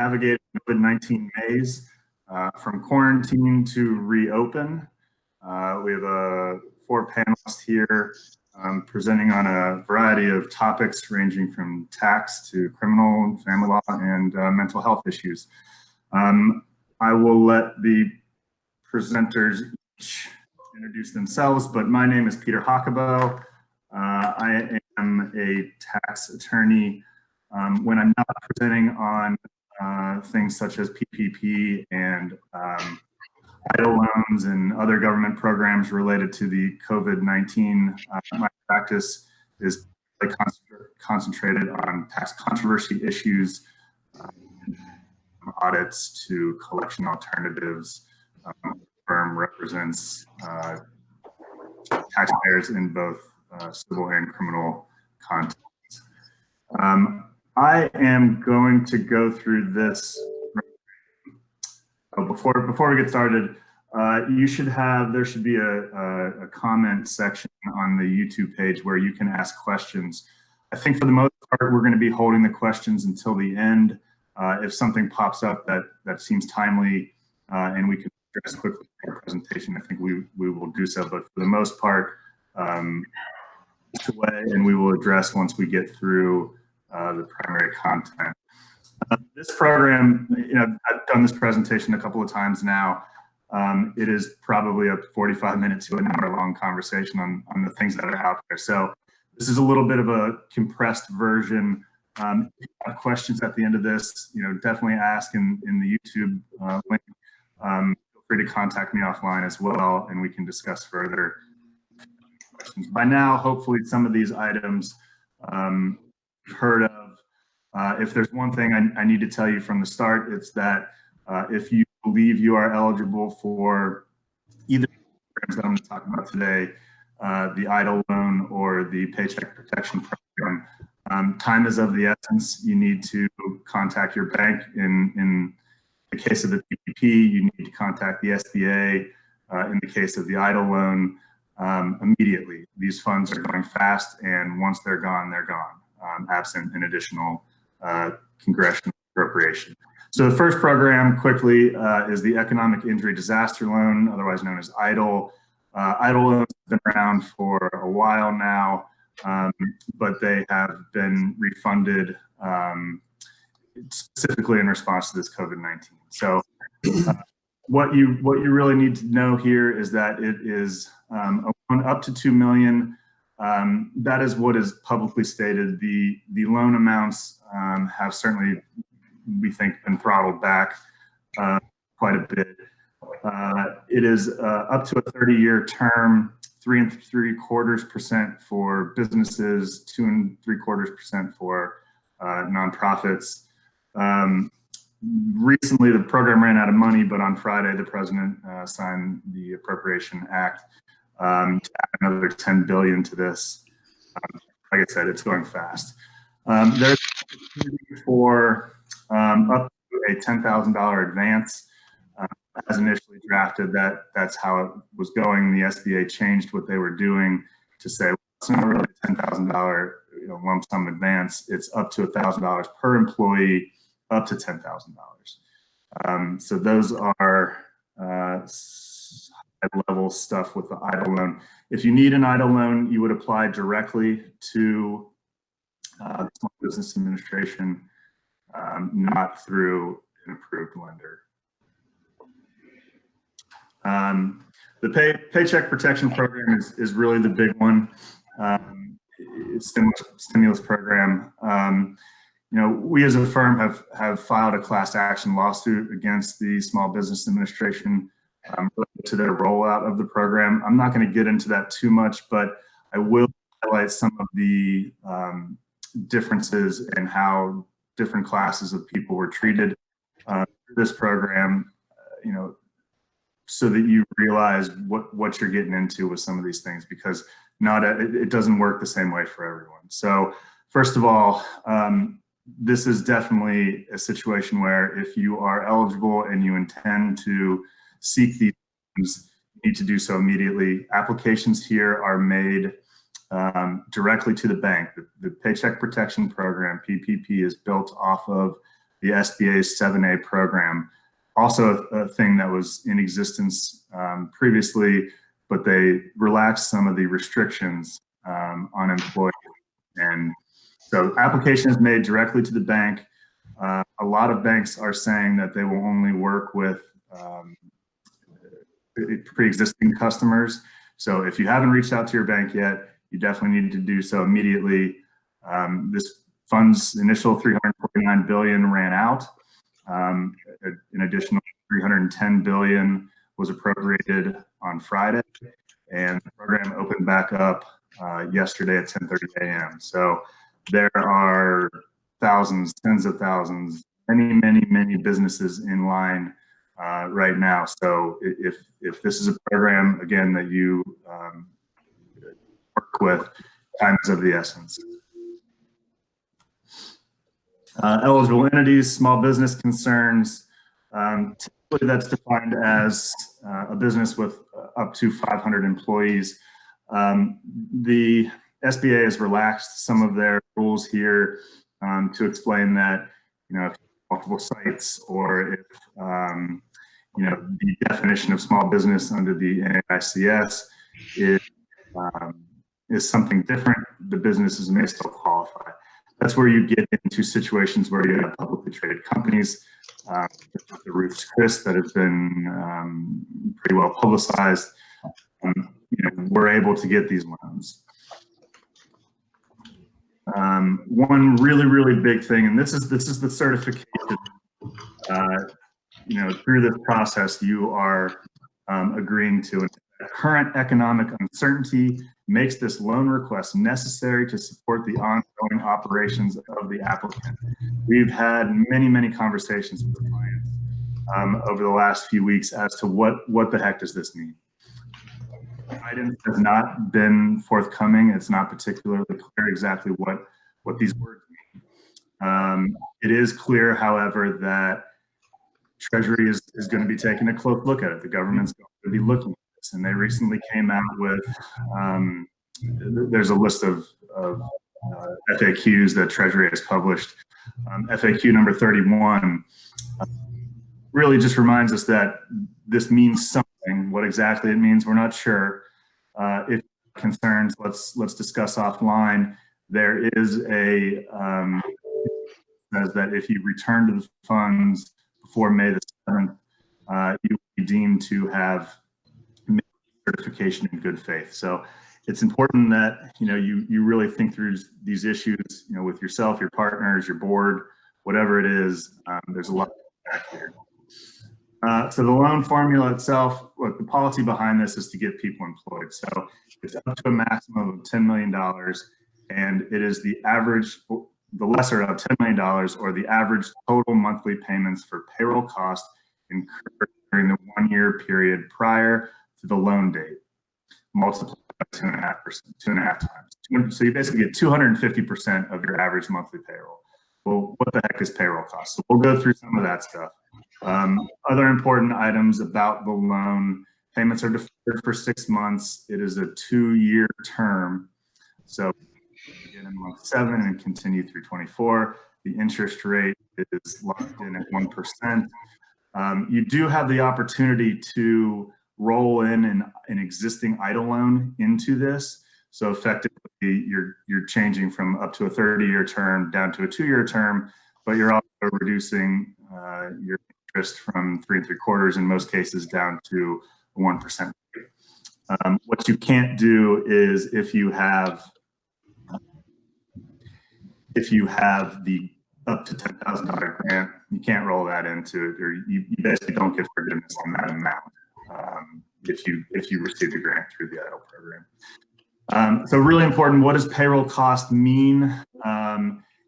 navigating COVID-19 maze from quarantine to reopen. We have 4 panelists here presenting on a variety of topics ranging from tax to criminal, family law, and mental health issues. I will let the presenters each introduce themselves, but my name is Peter Haukebo. I am a tax attorney. When I'm not presenting on things such as PPP and EIDL loans and other government programs related to the COVID-19, my practice is concentrated on tax controversy issues, audits to collection alternatives. Firm represents taxpayers in both civil and criminal contexts. I am going to go through this. Before we get started, there should be a comment section on the YouTube page where you can ask questions. I think for the most part, we're going to be holding the questions until the end. If something pops up that seems timely and we can address quickly in our presentation, I think we will do so. But for the most part, and we will address once we get through the primary content. This program, I've done this presentation a couple of times now. It is probably a 45-minute to an hour-long conversation on the things that are out there. So this is a little bit of a compressed version. If you have questions at the end of this, definitely ask in the YouTube link. Feel free to contact me offline as well, and we can discuss further questions. By now, hopefully, some of these items you've heard of. If there's one thing I need to tell you from the start, it's that if you believe you are eligible for either of the programs that I'm going to talk about today, the EIDL loan or the Paycheck Protection Program, time is of the essence. You need to contact your bank. In the case of the PPP, you need to contact the SBA. In the case of the EIDL loan, immediately. These funds are going fast, and once they're gone, absent an additional congressional appropriation. So the first program, quickly, is the Economic Injury Disaster Loan, otherwise known as EIDL. EIDL loans have been around for a while now, but they have been refunded specifically in response to this COVID-19. So what you really need to know here is that it is a loan up to $2 million. That is what is publicly stated. The loan amounts have certainly, we think, been throttled back quite a bit. It is up to a 30-year term, 3 3/4% for businesses, 2 3/4% for nonprofits. Recently, the program ran out of money, but on Friday, the president signed the Appropriation Act to add another $10 billion to this. Like I said, it's going fast. There's for up to a $10,000 advance. As initially drafted, that's how it was going. The SBA changed what they were doing to say, well, it's not really a $10,000 lump sum advance. It's up to $1,000 per employee, up to $10,000. So those are high-level stuff with the EIDL loan. If you need an EIDL loan, you would apply directly to the Small Business Administration, not through an approved lender. The Paycheck Protection Program is really the big one. It's a stimulus program. We as a firm have filed a class action lawsuit against the Small Business Administration related to their rollout of the program. I'm not going to get into that too much, but I will highlight some of the differences in how different classes of people were treated through this program, so that you realize what you're getting into with some of these things, because it doesn't work the same way for everyone. So first of all, this is definitely a situation where if you are eligible and you intend to seek these things, you need to do so immediately. Applications here are made directly to the bank. The Paycheck Protection Program, PPP, is built off of the SBA's 7A program. Also a thing that was in existence previously, but they relaxed some of the restrictions on employees. And so application is made directly to the bank. A lot of banks are saying that they will only work with pre-existing customers. So if you haven't reached out to your bank yet, you definitely need to do so immediately. This fund's initial $349 billion ran out. An additional $310 billion was appropriated on Friday, and the program opened back up yesterday at 10:30 a.m. So there are thousands, tens of thousands, many businesses in line right now. So if this is a program, again, that you work with, time is of the essence. Eligible entities, small business concerns. Typically that's defined as a business with up to 500 employees. The SBA has relaxed some of their rules here to explain that, if you have multiple sites, or if, the definition of small business under the NAICS is something different, the businesses may still qualify. That's where you get into situations where you have publicly traded companies, the Ruth's Chris that have been pretty well publicized. We're able to get these loans. One really big thing, and this is the certification. Through this process, you are agreeing to it. Current economic uncertainty makes this loan request necessary to support the ongoing operations of the applicant. We've had many conversations with clients over the last few weeks as to what the heck does this mean. Guidance has not been forthcoming. It's not particularly clear exactly what these words mean. It is clear, however, that Treasury is going to be taking a close look at it. The government's going to be looking at this, and they recently came out with, there's a list of FAQs that Treasury has published. FAQ number 31 really just reminds us that this means something. What exactly it means, we're not sure. If concerns, let's discuss offline. There is a says that if you return to the funds before May the 7th, you will be deemed to have made certification in good faith. So it's important that you really think through these issues, with yourself, your partners, your board, whatever it is. There's a lot back here. So the loan formula itself, look, the policy behind this is to get people employed. So it's up to a maximum of $10 million, and it is the average, the lesser of $10 million, or the average total monthly payments for payroll costs incurred during the 1 year period prior to the loan date, multiplied by 2.5 times. So you basically get 250% of your average monthly payroll. Well, what the heck is payroll costs? So we'll go through some of that stuff. Other important items about the loan: payments are deferred for 6 months. It is a 2-year term. So begin in month 7 and continue through 24. The interest rate is locked in at 1%. You do have the opportunity to roll in an existing idle loan into this. So effectively, you're changing from up to a 30-year term down to a 2-year term, but you're also reducing your interest from 3 3/4 in most cases down to 1%. What you can't do is if you have the up to $10,000 grant, you can't roll that into it, or you basically don't get forgiveness on that amount if you receive the grant through the EIDL program. So really important, what does payroll cost mean?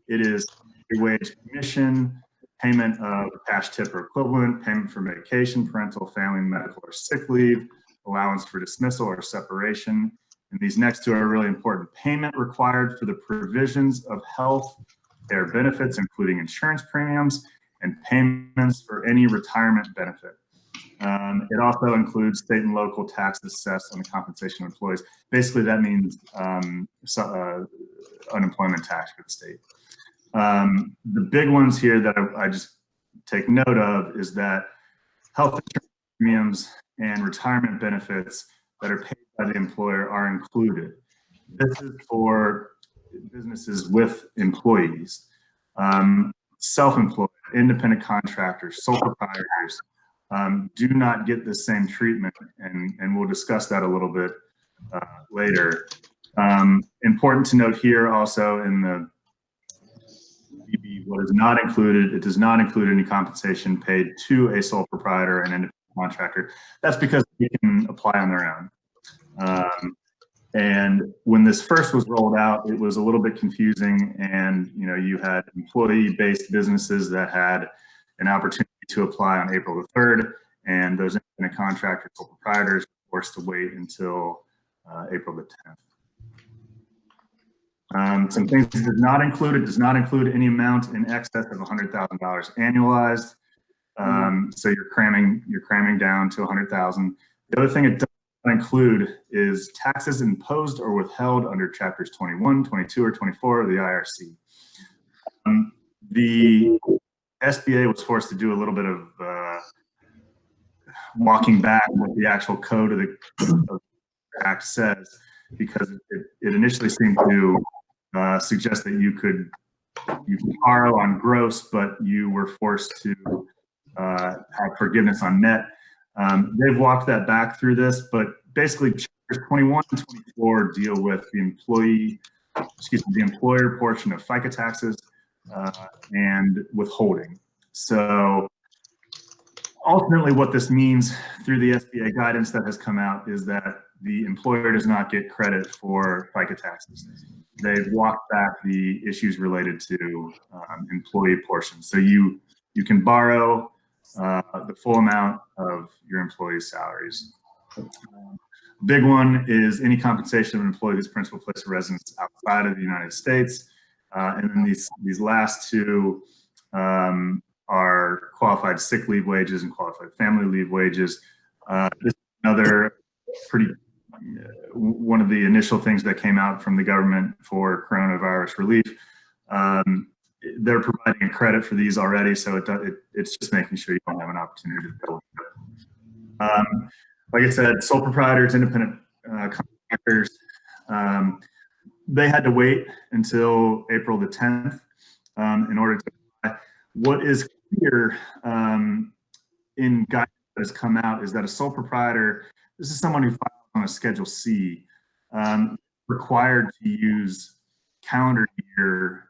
It is a wage commission, payment of cash tip or equivalent, payment for vacation, parental, family, medical, or sick leave, allowance for dismissal or separation. And these next two are really important. Payment required for the provisions of health care benefits, including insurance premiums, and payments for any retirement benefit. It also includes state and local taxes assessed on the compensation of employees. Basically, that means unemployment tax for the state. The big ones here that I just take note of is that health insurance premiums and retirement benefits that are paid by the employer are included. This is for businesses with employees, self-employed, independent contractors, sole proprietors do not get the same treatment, and we'll discuss that a little bit later. Important to note here also in the what is not included, it does not include any compensation paid to a sole proprietor and independent contractor. That's because they can apply on their own. And when this first was rolled out, it was a little bit confusing, and you had employee-based businesses that had an opportunity to apply on April the 3rd, and those independent contractors, sole proprietors, were forced to wait until April the 10th. Some things it does not include any amount in excess of $100,000 annualized. So you're cramming down to $100,000. The other thing it does not include is taxes imposed or withheld under chapters 21, 22, or 24 of the IRC. The SBA was forced to do a little bit of walking back what the actual code of the act says, because it initially seemed to suggest that you could borrow on gross, but you were forced to have forgiveness on net. They've walked that back through this, but basically chapters 21 and 24 deal with the employer portion of FICA taxes and withholding. So ultimately what this means through the SBA guidance that has come out is that the employer does not get credit for FICA taxes. They've walked back the issues related to employee portions. So you can borrow the full amount of your employees' salaries. Big one is any compensation of an employee whose principal place of residence outside of the United States. And then these last two are qualified sick leave wages and qualified family leave wages. This is another one of the initial things that came out from the government for coronavirus relief. They're providing a credit for these already, so it's just making sure you don't have an opportunity to build. Like I said, sole proprietors, independent contractors, they had to wait until April the 10th in order to apply. What is clear in guidance that has come out is that a sole proprietor, this is someone who files on a Schedule C, required to use calendar year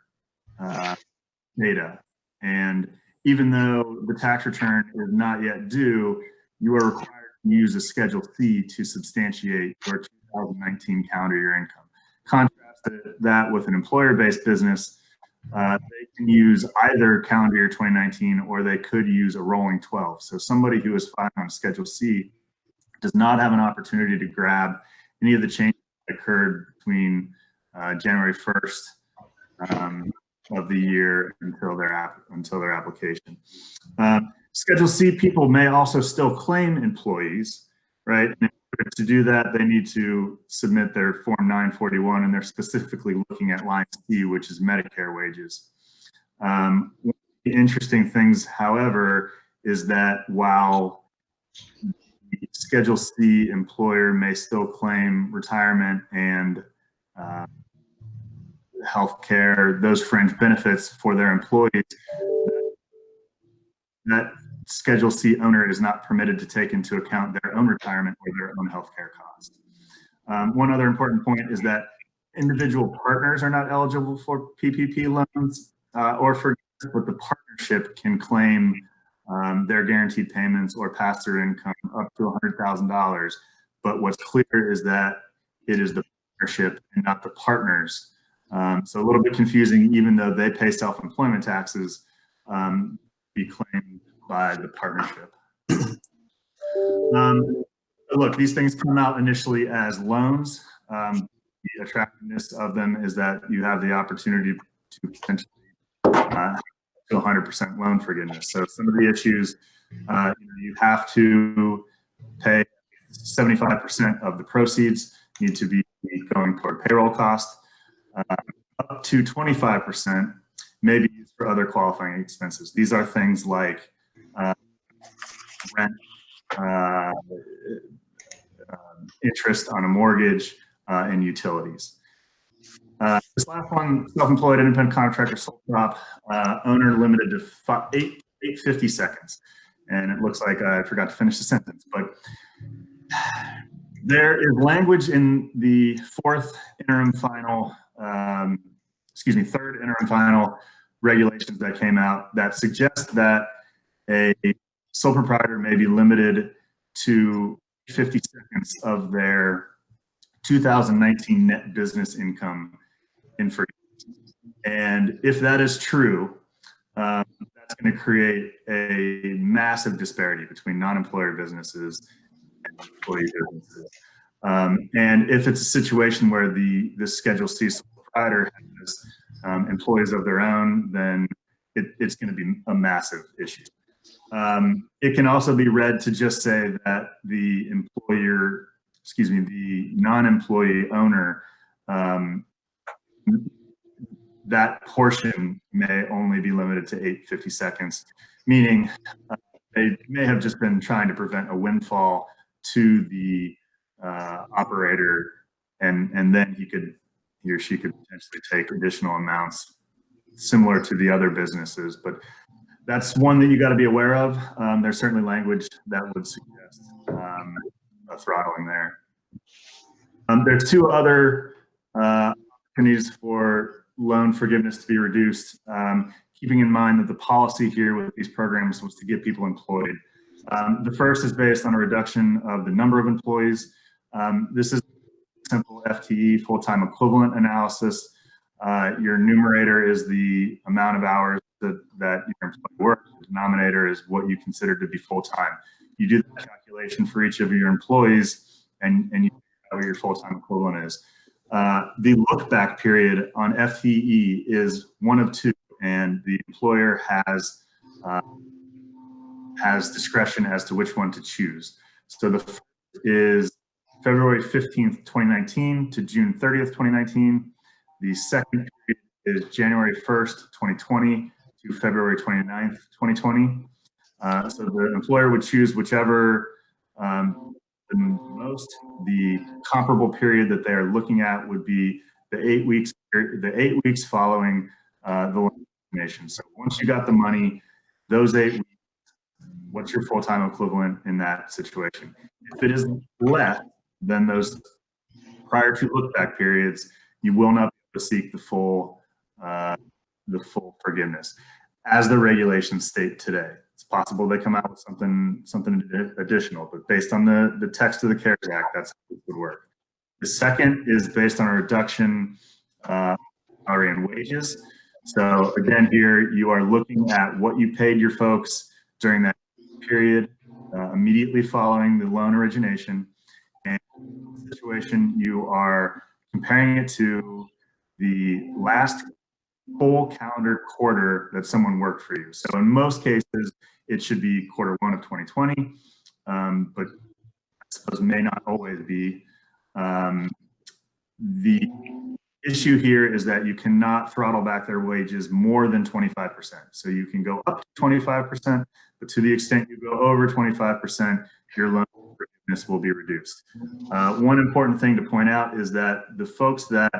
data. And even though the tax return is not yet due, you are required to use a Schedule C to substantiate your 2019 calendar year income. Contrast that with an employer-based business, they can use either calendar year 2019 or they could use a rolling 12. So somebody who is filed on Schedule C does not have an opportunity to grab any of the changes that occurred between January 1st of the year until their application. Schedule C people may also still claim employees, right? And to do that, they need to submit their Form 941, and they're specifically looking at line C, which is Medicare wages. One of the interesting things, however, is that while the Schedule C employer may still claim retirement and health care, those fringe benefits for their employees, that Schedule C owner is not permitted to take into account their own retirement or their own health care costs. One other important point is that individual partners are not eligible for PPP loans or forgiveness, but the partnership can claim their guaranteed payments or pass-through income up to $100,000. But what's clear is that it is the partnership and not the partners. So a little bit confusing, even though they pay self-employment taxes, be claimed by the partnership. Look, these things come out initially as loans. The attractiveness of them is that you have the opportunity to potentially to 100% loan forgiveness. So some of the issues, you have to pay 75% of the proceeds need to be going toward payroll costs. Up to 25% may be used for other qualifying expenses. These are things like rent, interest on a mortgage, and utilities. This last one, self-employed, independent contractor, sole prop, owner limited to 850 seconds. And it looks like I forgot to finish the sentence, but there is language in the third interim final regulations that came out that suggest that a sole proprietor may be limited to 50 seconds of their 2019 net business income in free. And if that is true, that's going to create a massive disparity between non-employer businesses and employee businesses. And if it's a situation where the Schedule C sole proprietor has employees of their own, then it's going to be a massive issue. It can also be read to just say that the non-employee owner, that portion may only be limited to 850 seconds, meaning they may have just been trying to prevent a windfall to the operator, and then he or she could potentially take additional amounts similar to the other businesses. But that's one that you got to be aware of. There's certainly language that would suggest a throttling there. There's two other opportunities for loan forgiveness to be reduced, keeping in mind that the policy here with these programs was to get people employed. The first is based on a reduction of the number of employees. This is a simple FTE, full-time equivalent analysis. Your numerator is the amount of hours that your employee works. The denominator is what you consider to be full-time. You do the calculation for each of your employees, and you know what your full-time equivalent is. The look-back period on FTE is one of two, and the employer has discretion as to which one to choose. So the first is February 15th, 2019 to June 30th, 2019. The second period is January 1st, 2020 to February 29th, 2020. So the employer would choose whichever the most. The comparable period that they are looking at would be the 8 weeks following the loan termination. So once you got the money, those 8 weeks, what's your full-time equivalent in that situation? If it is less than those prior to look-back periods, you will not be able to seek the full forgiveness, as the regulations state today. It's possible they come out with something additional, but based on the text of the CARES Act, that's how it would work. The second is based on a reduction salary and wages. So again, here you are looking at what you paid your folks during that period immediately following the loan origination, and in this situation you are comparing it to the last full calendar quarter that someone worked for you. So in most cases, it should be quarter one of 2020, but I suppose may not always be. The issue here is that you cannot throttle back their wages more than 25%. So you can go up to 25%, but to the extent you go over 25%, your loan forgiveness will be reduced. One important thing to point out is that the folks that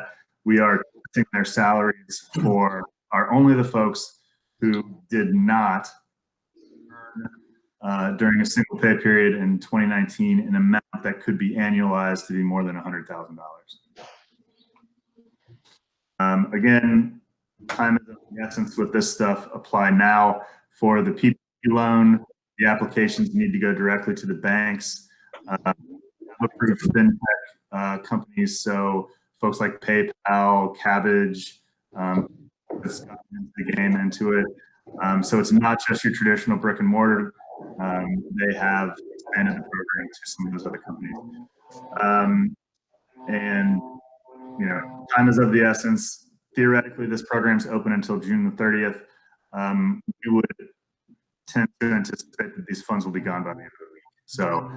we are taking their salaries for are only the folks who did not earn during a single pay period in 2019 an amount that could be annualized to be more than $100,000. Again, time is of the essence with this stuff. Apply now. For the PPP loan, the applications need to go directly to the banks. Approved fintech companies, so folks like PayPal, Cabbage, that's gotten the game into it. So it's not just your traditional brick and mortar. They have expanded the program to some of those other companies. And you know, time is of the essence. Theoretically, this program's open until June the 30th. We would tend to anticipate that these funds will be gone by the end of the week. So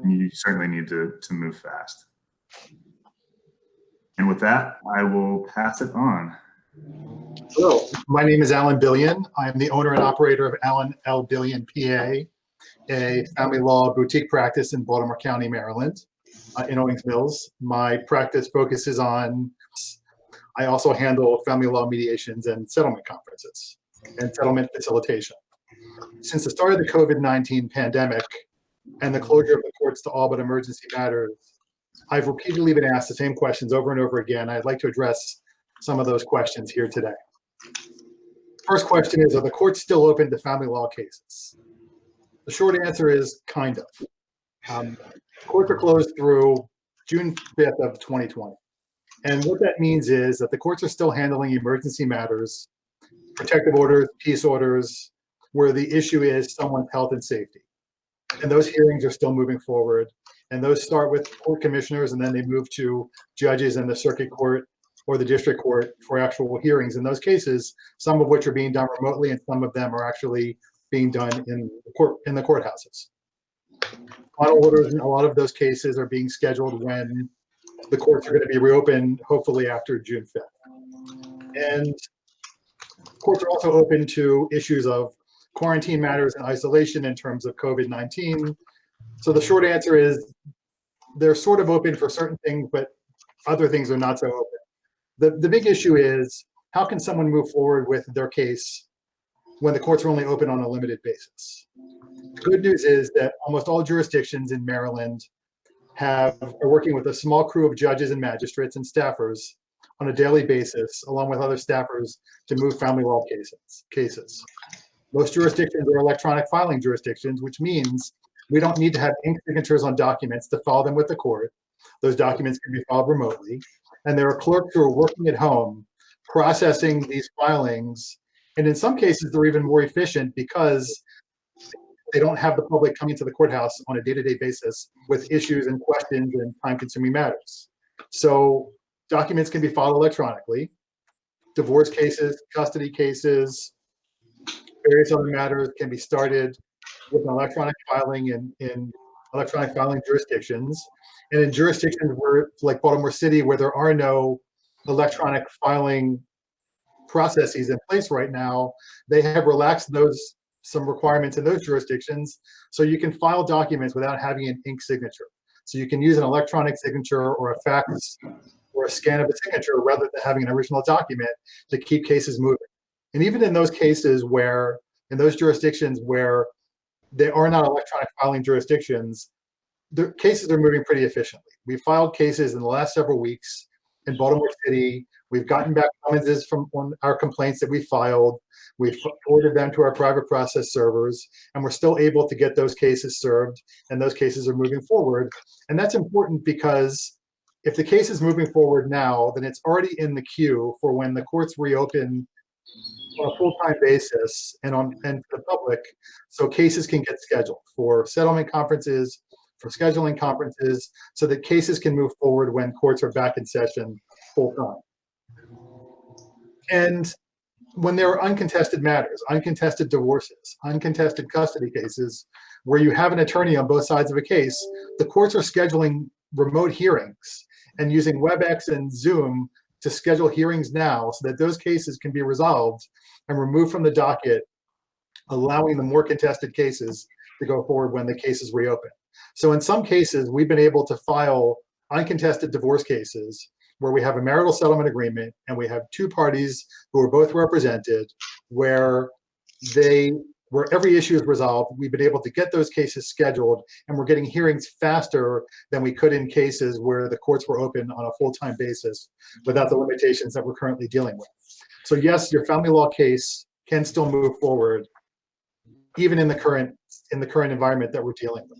you certainly need to move fast. And with that, I will pass it on. Hello, my name is Alan Billian. I am the owner and operator of Alan L. Billian, PA, a family law boutique practice in Baltimore County, Maryland, in Owings Mills. My practice focuses on, I also handle family law mediations and settlement conferences and settlement facilitation. Since the start of the COVID-19 pandemic and the closure of the courts to all but emergency matters, I've repeatedly been asked the same questions over and over again. I'd like to address some of those questions here today. First question is, are the courts still open to family law cases? The short answer is kind of. Courts are closed through June 5th of 2020. And what that means is that the courts are still handling emergency matters, protective orders, peace orders, where the issue is someone's health and safety. And those hearings are still moving forward. And those start with court commissioners, and then they move to judges in the circuit court or the district court for actual hearings in those cases, some of which are being done remotely and some of them are actually being done in the courthouses. Final orders in a lot of those cases are being scheduled when the courts are going to be reopened, hopefully after June 5th. And courts are also open to issues of quarantine matters and isolation in terms of COVID-19. So the short answer is they're sort of open for certain things, but other things are not so open. The big issue is, how can someone move forward with their case when the courts are only open on a limited basis? The good news is that almost all jurisdictions in Maryland are working with a small crew of judges and magistrates and staffers on a daily basis, along with other staffers, to move family law cases. Most jurisdictions are electronic filing jurisdictions, which means we don't need to have ink signatures on documents to file them with the court. Those documents can be filed remotely. And there are clerks who are working at home processing these filings. And in some cases, they're even more efficient because they don't have the public coming to the courthouse on a day-to-day basis with issues and questions and time-consuming matters. So documents can be filed electronically. Divorce cases, custody cases, various other matters can be started with an electronic filing in electronic filing jurisdictions. And in jurisdictions where, like Baltimore City, where there are no electronic filing processes in place right now, they have relaxed some requirements in those jurisdictions, so you can file documents without having an ink signature. So you can use an electronic signature or a fax or a scan of a signature rather than having an original document to keep cases moving. And even in those cases where, in those jurisdictions where they are not electronic filing jurisdictions, the cases are moving pretty efficiently. We've filed cases in the last several weeks in Baltimore City. We've gotten back summonses from our complaints that we filed. We've forwarded them to our private process servers, and we're still able to get those cases served, and those cases are moving forward. And that's important because if the case is moving forward now, then it's already in the queue for when the courts reopen on a full-time basis and to the public, so cases can get scheduled for settlement conferences, for scheduling conferences, so that cases can move forward when courts are back in session full-time. And when there are uncontested matters, uncontested divorces, uncontested custody cases, where you have an attorney on both sides of a case, the courts are scheduling remote hearings and using WebEx and Zoom to schedule hearings now so that those cases can be resolved and removed from the docket, allowing the more contested cases to go forward when the cases reopen. So in some cases, we've been able to file uncontested divorce cases where we have a marital settlement agreement and we have two parties who are both represented, where every issue is resolved. We've been able to get those cases scheduled, and we're getting hearings faster than we could in cases where the courts were open on a full-time basis without the limitations that we're currently dealing with. So yes, your family law case can still move forward, even in the current environment that we're dealing with.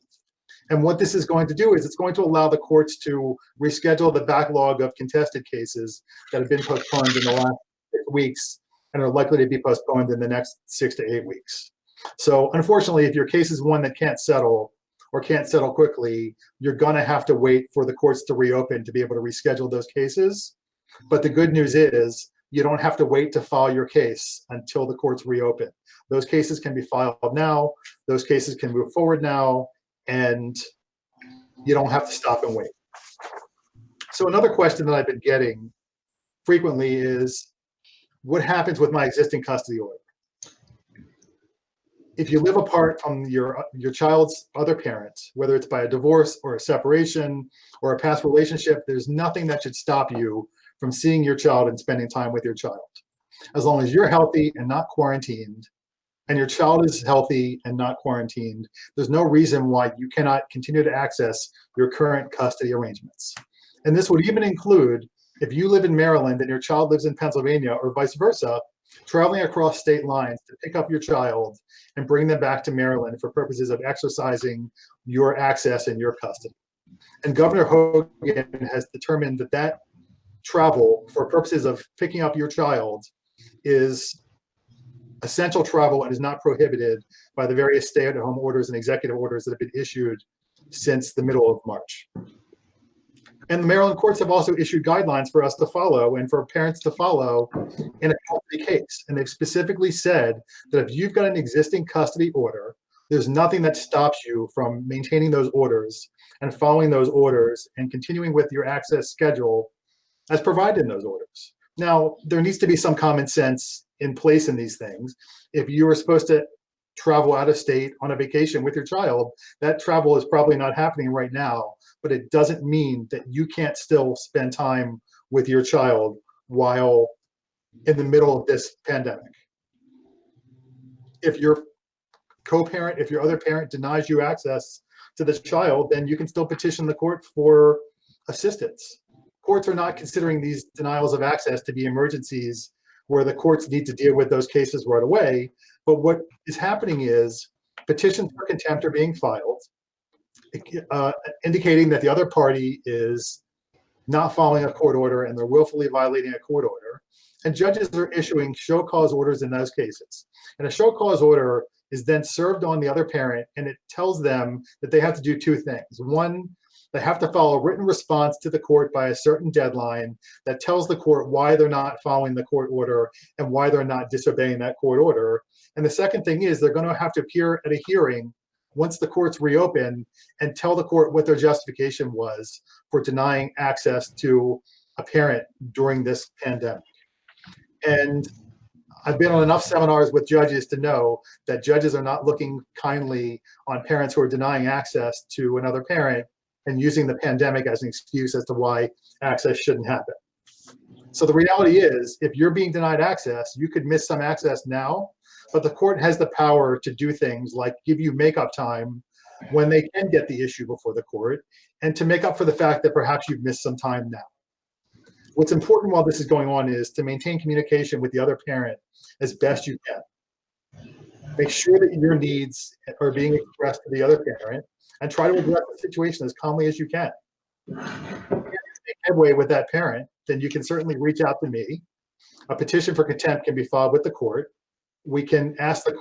And what this is going to do is it's going to allow the courts to reschedule the backlog of contested cases that have been postponed in the last 6 weeks and are likely to be postponed in the next 6 to 8 weeks. So unfortunately, if your case is one that can't settle or can't settle quickly, you're gonna have to wait for the courts to reopen to be able to reschedule those cases. But the good news is you don't have to wait to file your case until the courts reopen. Those cases can be filed now, those cases can move forward now, and you don't have to stop and wait. So another question that I've been getting frequently is, what happens with my existing custody order? If you live apart from your child's other parent, whether it's by a divorce or a separation or a past relationship, there's nothing that should stop you from seeing your child and spending time with your child. As long as you're healthy and not quarantined, and your child is healthy and not quarantined, there's no reason why you cannot continue to access your current custody arrangements. And this would even include if you live in Maryland and your child lives in Pennsylvania, or vice versa, traveling across state lines to pick up your child and bring them back to Maryland for purposes of exercising your access and your custody. And Governor Hogan has determined that that travel for purposes of picking up your child is essential travel and is not prohibited by the various stay-at-home orders and executive orders that have been issued since the middle of March. And the Maryland courts have also issued guidelines for us to follow and for parents to follow in a custody case. And they've specifically said that if you've got an existing custody order, there's nothing that stops you from maintaining those orders and following those orders and continuing with your access schedule as provided in those orders. Now, there needs to be some common sense in place in these things. If you were supposed to travel out of state on a vacation with your child, that travel is probably not happening right now, but it doesn't mean that you can't still spend time with your child while in the middle of this pandemic. If your co-parent, if your other parent denies you access to the child, then you can still petition the court for assistance. Courts are not considering these denials of access to be emergencies where the courts need to deal with those cases right away. But what is happening is petitions for contempt are being filed, indicating that the other party is not following a court order and they're willfully violating a court order. And judges are issuing show cause orders in those cases. And a show cause order is then served on the other parent, and it tells them that they have to do two things. One, they have to file a written response to the court by a certain deadline that tells the court why they're not following the court order and why they're not disobeying that court order. And the second thing is they're going to have to appear at a hearing once the courts reopen and tell the court what their justification was for denying access to a parent during this pandemic. And I've been on enough seminars with judges to know that judges are not looking kindly on parents who are denying access to another parent and using the pandemic as an excuse as to why access shouldn't happen. So the reality is, if you're being denied access, you could miss some access now, but the court has the power to do things like give you makeup time when they can get the issue before the court, and to make up for the fact that perhaps you've missed some time now. What's important while this is going on is to maintain communication with the other parent as best you can. Make sure that your needs are being expressed to the other parent and try to address the situation as calmly as you can. If you can't make headway with that parent, then you can certainly reach out to me. A petition for contempt can be filed with the court. We can ask the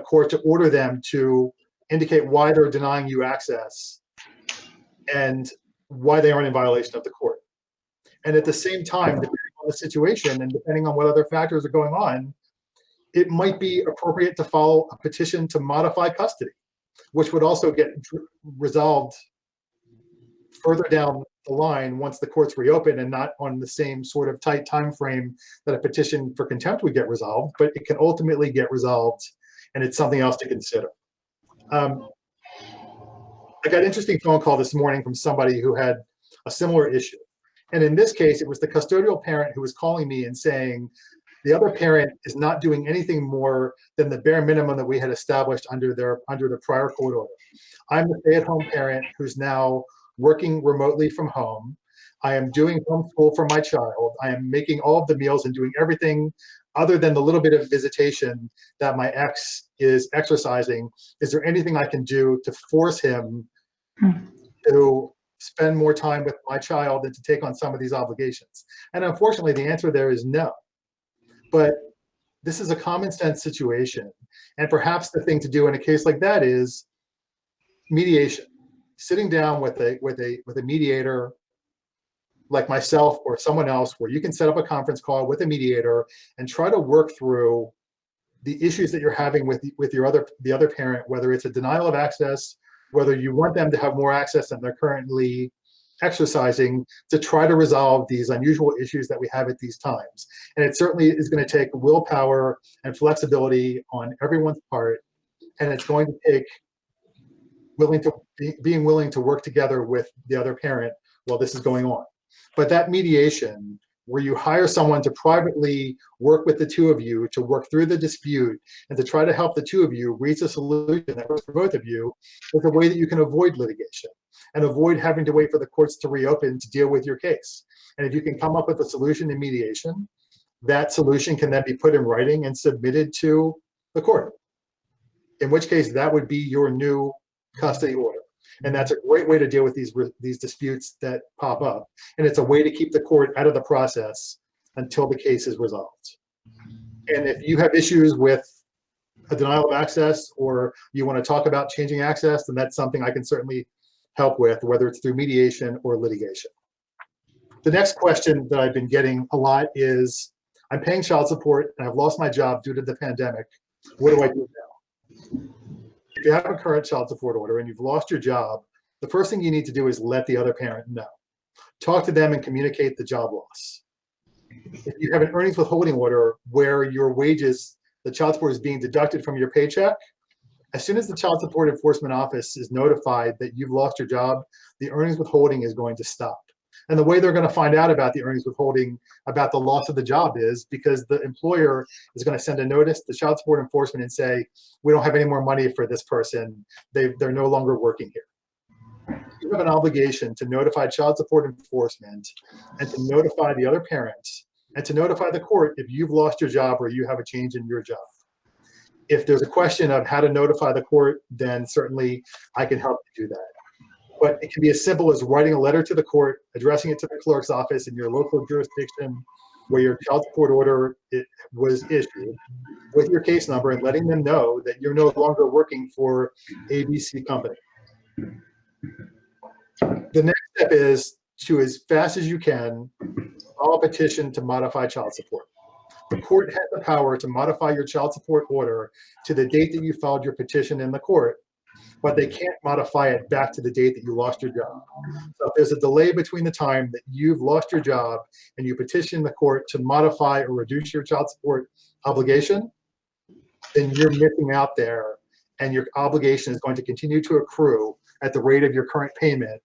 court to order them to indicate why they're denying you access and why they aren't in violation of the court. And at the same time, depending on the situation and depending on what other factors are going on, it might be appropriate to file a petition to modify custody, which would also get resolved further down the line once the courts reopen, and not on the same sort of tight time frame that a petition for contempt would get resolved, but it can ultimately get resolved, and it's something else to consider. I got an interesting phone call this morning from somebody who had a similar issue. And in this case, it was the custodial parent who was calling me and saying, the other parent is not doing anything more than the bare minimum that we had established under the prior court order. I'm the stay-at-home parent who's now working remotely from home. I am doing homeschool for my child. I am making all of the meals and doing everything other than the little bit of visitation that my ex is exercising. Is there anything I can do to force him to spend more time with my child and to take on some of these obligations? And unfortunately, the answer there is no. But this is a common sense situation. And perhaps the thing to do in a case like that is mediation. Sitting down with a mediator like myself or someone else, where you can set up a conference call with a mediator and try to work through the issues that you're having with the other parent, whether it's a denial of access, whether you want them to have more access than they're currently exercising to try to resolve these unusual issues that we have at these times. And it certainly is going to take willpower and flexibility on everyone's part, and it's going to take being willing to work together with the other parent while this is going on. But that mediation, where you hire someone to privately work with the two of you to work through the dispute and to try to help the two of you reach a solution that works for both of you, is a way that you can avoid litigation and avoid having to wait for the courts to reopen to deal with your case. And if you can come up with a solution in mediation, that solution can then be put in writing and submitted to the court, in which case that would be your new custody order. And that's a great way to deal with these disputes that pop up. And it's a way to keep the court out of the process until the case is resolved. And if you have issues with a denial of access, or you want to talk about changing access, then that's something I can certainly help with, whether it's through mediation or litigation. The next question that I've been getting a lot is, I'm paying child support and I've lost my job due to the pandemic. What do I do now? If you have a current child support order and you've lost your job, the first thing you need to do is let the other parent know. Talk to them and communicate the job loss. If you have an earnings withholding order where your wages, the child support is being deducted from your paycheck, as soon as the Child Support Enforcement Office is notified that you've lost your job, the earnings withholding is going to stop. And the way they're going to find out about the earnings withholding, about the loss of the job, is because the employer is going to send a notice to Child Support Enforcement and say, we don't have any more money for this person. They're no longer working here. You have an obligation to notify Child Support Enforcement and to notify the other parents and to notify the court if you've lost your job or you have a change in your job. If there's a question of how to notify the court, then certainly I can help you do that. But it can be as simple as writing a letter to the court, addressing it to the clerk's office in your local jurisdiction where your child support order was issued, with your case number, and letting them know that you're no longer working for ABC company. The next step is to, as fast as you can, file a petition to modify child support. The court has the power to modify your child support order to the date that you filed your petition in the court, but they can't modify it back to the date that you lost your job. So if there's a delay between the time that you've lost your job and you petition the court to modify or reduce your child support obligation, then you're missing out there, and your obligation is going to continue to accrue at the rate of your current payment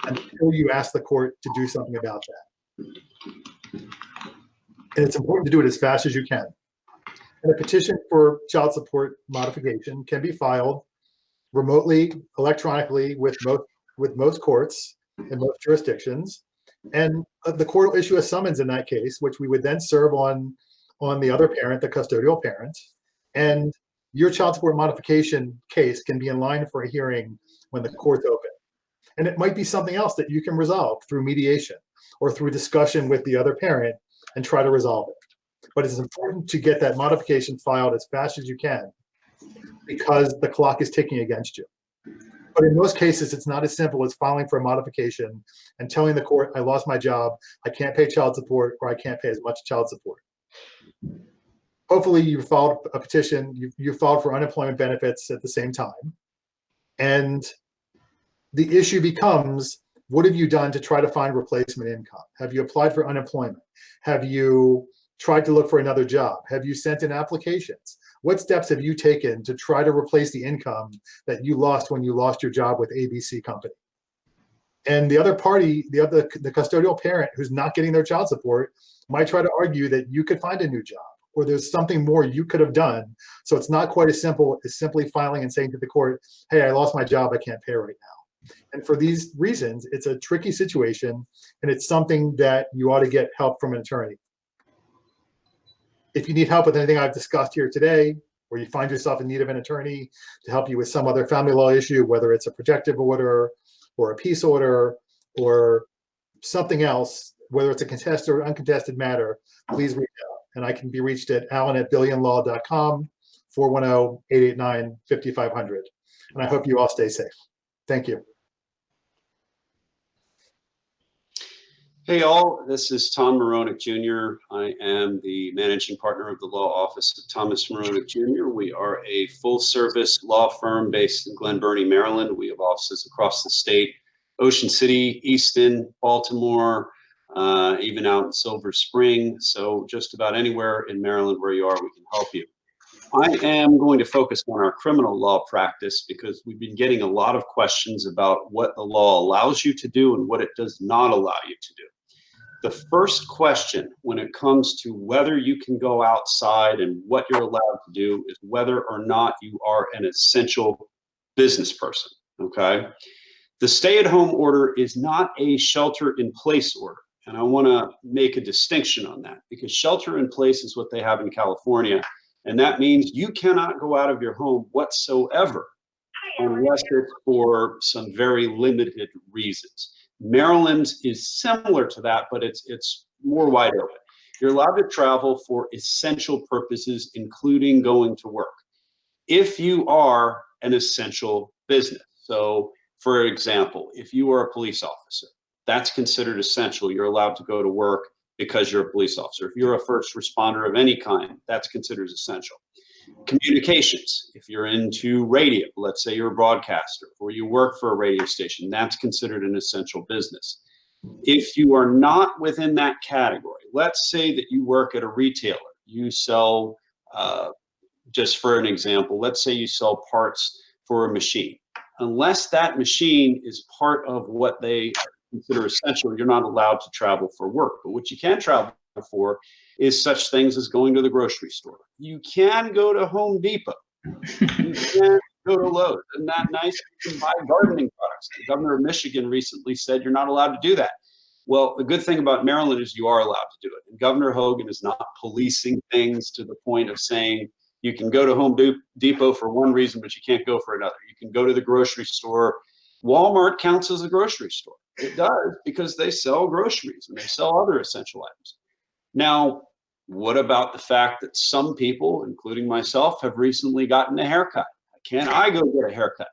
until you ask the court to do something about that. And it's important to do it as fast as you can. And a petition for child support modification can be filed remotely, electronically, with most courts in most jurisdictions. And the court will issue a summons in that case, which we would then serve on the other parent, the custodial parent. And your child support modification case can be in line for a hearing when the court's open. And it might be something else that you can resolve through mediation or through discussion with the other parent and try to resolve it. But it's important to get that modification filed as fast as you can, because the clock is ticking against you. But in most cases, it's not as simple as filing for a modification and telling the court, I lost my job, I can't pay child support, or I can't pay as much child support. Hopefully you filed a petition, you filed for unemployment benefits at the same time. And the issue becomes, what have you done to try to find replacement income? Have you applied for unemployment? Have you tried to look for another job? Have you sent in applications? What steps have you taken to try to replace the income that you lost when you lost your job with ABC company? And the other party, the custodial parent who's not getting their child support, might try to argue that you could find a new job, or there's something more you could have done. So it's not quite as simple as simply filing and saying to the court, hey, I lost my job, I can't pay right now. And for these reasons, it's a tricky situation, and it's something that you ought to get help from an attorney. If you need help with anything I've discussed here today, or you find yourself in need of an attorney to help you with some other family law issue, whether it's a protective order or a peace order or something else, whether it's a contested or uncontested matter, please reach out. And I can be reached at alan@billianlaw.com, 410-889-5500. And I hope you all stay safe. Thank you. Hey all, this is Tom Maronick Jr. I am the managing partner of the law office of Thomas Maronick Jr. We are a full service law firm based in Glen Burnie, Maryland. We have offices across the state, Ocean City, Easton, Baltimore, even out in Silver Spring. So just about anywhere in Maryland where you are, we can help you. I am going to focus on our criminal law practice because we've been getting a lot of questions about what the law allows you to do and what it does not allow you to do. The first question when it comes to whether you can go outside and what you're allowed to do is whether or not you are an essential business person, okay? The stay-at-home order is not a shelter-in-place order. And I want to make a distinction on that because shelter-in-place is what they have in California. And that means you cannot go out of your home whatsoever unless it's for some very limited reasons. Maryland is similar to that, but it's more wide open. You're allowed to travel for essential purposes, including going to work, if you are an essential business. So, for example, if you are a police officer, that's considered essential. You're allowed to go to work because you're a police officer. If you're a first responder of any kind, that's considered essential. Communications, if you're into radio, let's say you're a broadcaster or you work for a radio station, that's considered an essential business. If you are not within that category, let's say that you work at a retailer, you sell, just for an example, let's say you sell parts for a machine. Unless that machine is part of what they consider essential, you're not allowed to travel for work. But what you can travel for is such things as going to the grocery store. You can go to Home Depot. You can go to Lowe's. Isn't that nice? You can buy gardening products. The governor of Michigan recently said you're not allowed to do that. Well, the good thing about Maryland is you are allowed to do it. And Governor Hogan is not policing things to the point of saying you can go to Home Depot for one reason, but you can't go for another. You can go to the grocery store. Walmart counts as a grocery store. It does because they sell groceries and they sell other essential items. Now, what about the fact that some people, including myself, have recently gotten a haircut? Can I go get a haircut?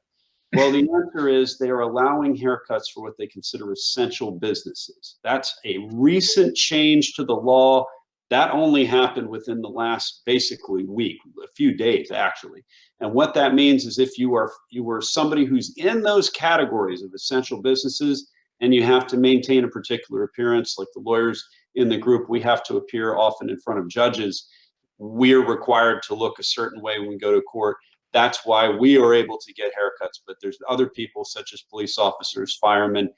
Well, the answer is they are allowing haircuts for what they consider essential businesses. That's a recent change to the law. That only happened within the last basically week, a few days actually. And what that means is if you were somebody who's in those categories of essential businesses and you have to maintain a particular appearance, like the lawyers in the group, we have to appear often in front of judges. We're required to look a certain way when we go to court. That's why we are able to get haircuts. But there's other people such as police officers, firemen,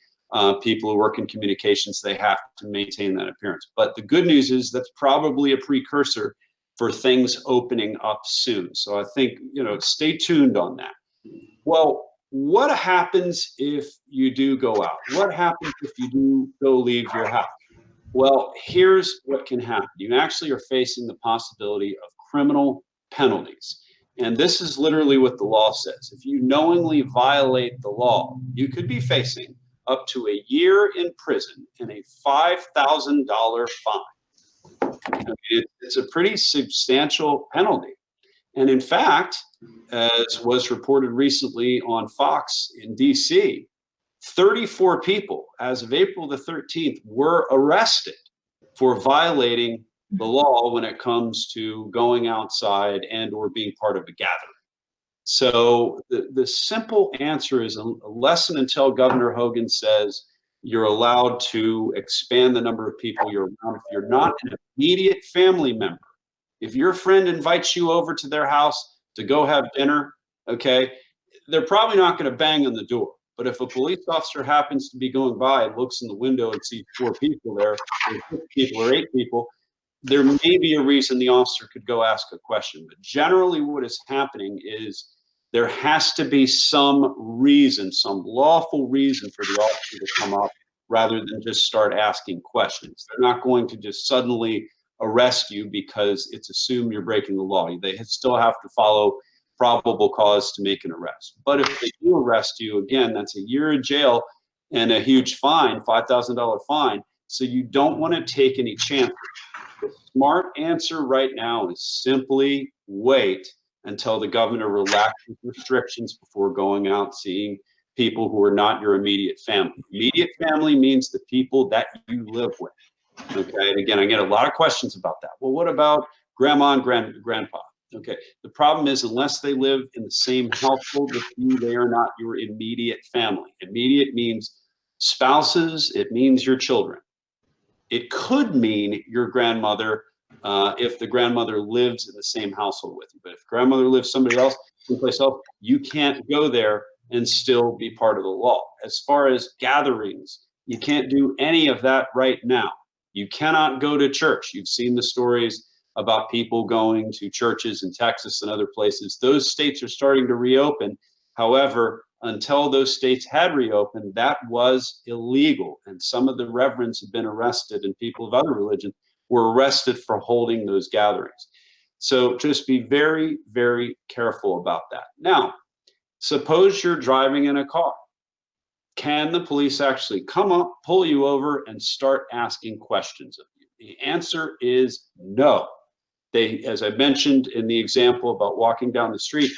people who work in communications, they have to maintain that appearance. But the good news is that's probably a precursor for things opening up soon. So I think, stay tuned on that. Well, what happens if you do go out? What happens if you do go leave your house? Well, here's what can happen. You actually are facing the possibility of criminal penalties. And this is literally what the law says. If you knowingly violate the law, you could be facing up to a year in prison and a $5,000 fine. It's a pretty substantial penalty. And in fact, as was reported recently on Fox in DC, 34 people as of April the 13th were arrested for violating the law when it comes to going outside and or being part of a gathering. So the simple answer is unless and until Governor Hogan says you're allowed to expand the number of people you're around, if you're not an immediate family member, if your friend invites you over to their house to go have dinner, okay, they're probably not going to bang on the door. But if a police officer happens to be going by and looks in the window and sees 4 people there, or 6 people or 8 people, there may be a reason the officer could go ask a question. But generally what is happening is there has to be some reason, some lawful reason for the officer to come up rather than just start asking questions. They're not going to just suddenly arrest you because it's assumed you're breaking the law. They still have to follow probable cause to make an arrest. But if they do arrest you, again, that's a year in jail and a huge fine, $5,000 fine. So you don't want to take any chances. The smart answer right now is simply wait until the governor relaxes restrictions before going out seeing people who are not your immediate family. Immediate family means the people that you live with. Okay, and again, I get a lot of questions about that. Well, what about grandma and grandpa? Okay, the problem is unless they live in the same household with you, they are not your immediate family. Immediate means Spouses, it means your children. It could mean your grandmother if the grandmother lives in the same household with you. But if grandmother lives someplace else, you can't go there and still be part of the law. As far as gatherings, you can't do any of that right now. You cannot go to church. You've seen the stories about people going to churches in Texas and other places. Those states are starting to reopen. However, until those states had reopened, that was illegal. And some of the reverends have been arrested, and people of other religions were arrested for holding those gatherings. So just be very, very careful about that. Now, suppose you're driving in a car. Can the police actually come up, pull you over, and start asking questions of you? The answer is no. They, as I mentioned in the example about walking down the street,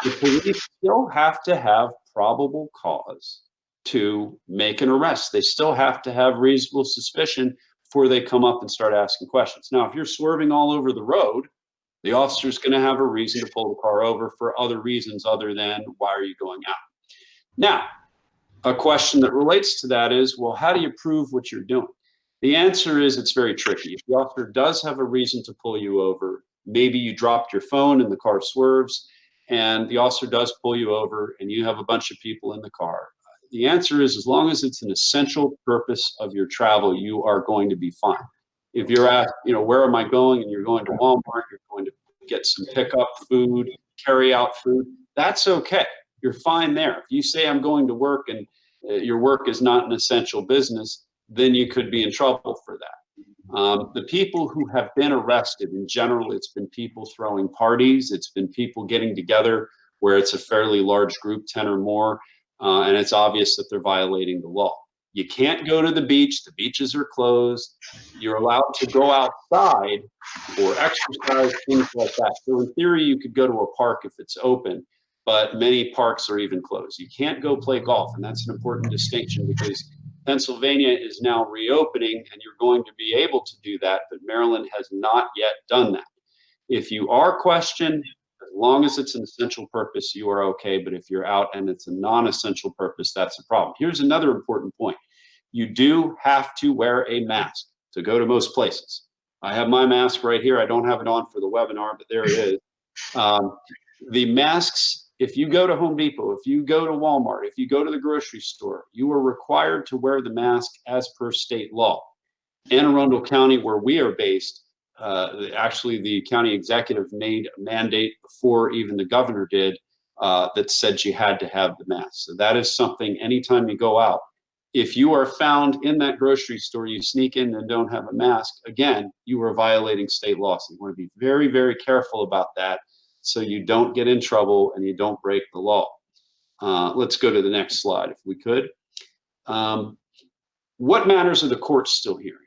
the police still have to have probable cause to make an arrest. They still have to have reasonable suspicion before they come up and start asking questions. Now, if you're swerving all over the road, the officer's going to have a reason to pull the car over for other reasons other than why are you going out? Now, a question that relates to that is, well, how do you prove what you're doing? The answer is it's very tricky. If the officer does have a reason to pull you over, maybe you dropped your phone and the car swerves, and the officer does pull you over and you have a bunch of people in the car. The answer is, as long as it's an essential purpose of your travel, you are going to be fine. If you're asked, where am I going? And you're going to Walmart, you're going to get some pickup food, carry out food, that's okay. You're fine there. If you say I'm going to work and your work is not an essential business, then you could be in trouble for that. The people who have been arrested, in general, it's been people throwing parties, it's been people getting together where it's a fairly large group, 10 or more, and it's obvious that they're violating the law. You can't go to the beach, the beaches are closed, you're allowed to go outside or exercise, things like that. So in theory, you could go to a park if it's open, but many parks are even closed. You can't go play golf, and that's an important distinction because Pennsylvania is now reopening and you're going to be able to do that, but Maryland has not yet done that. If you are questioned, as long as it's an essential purpose, you are okay, but if you're out and it's a non-essential purpose, that's a problem. Here's another important point. You do have to wear a mask to go to most places. I have my mask right here. I don't have it on for the webinar, but there it is. The masks, if you go to Home Depot, if you go to Walmart, if you go to the grocery store, you are required to wear the mask as per state law. Anne Arundel County, where we are based, actually the county executive made a mandate before even the governor did that said you had to have the mask. So that is something, anytime you go out, if you are found in that grocery store, you sneak in and don't have a mask, again, you are violating state law. So you want to be very, very careful about that so you don't get in trouble and you don't break the law. Let's go to the next slide if we could. What matters are the courts still hearing?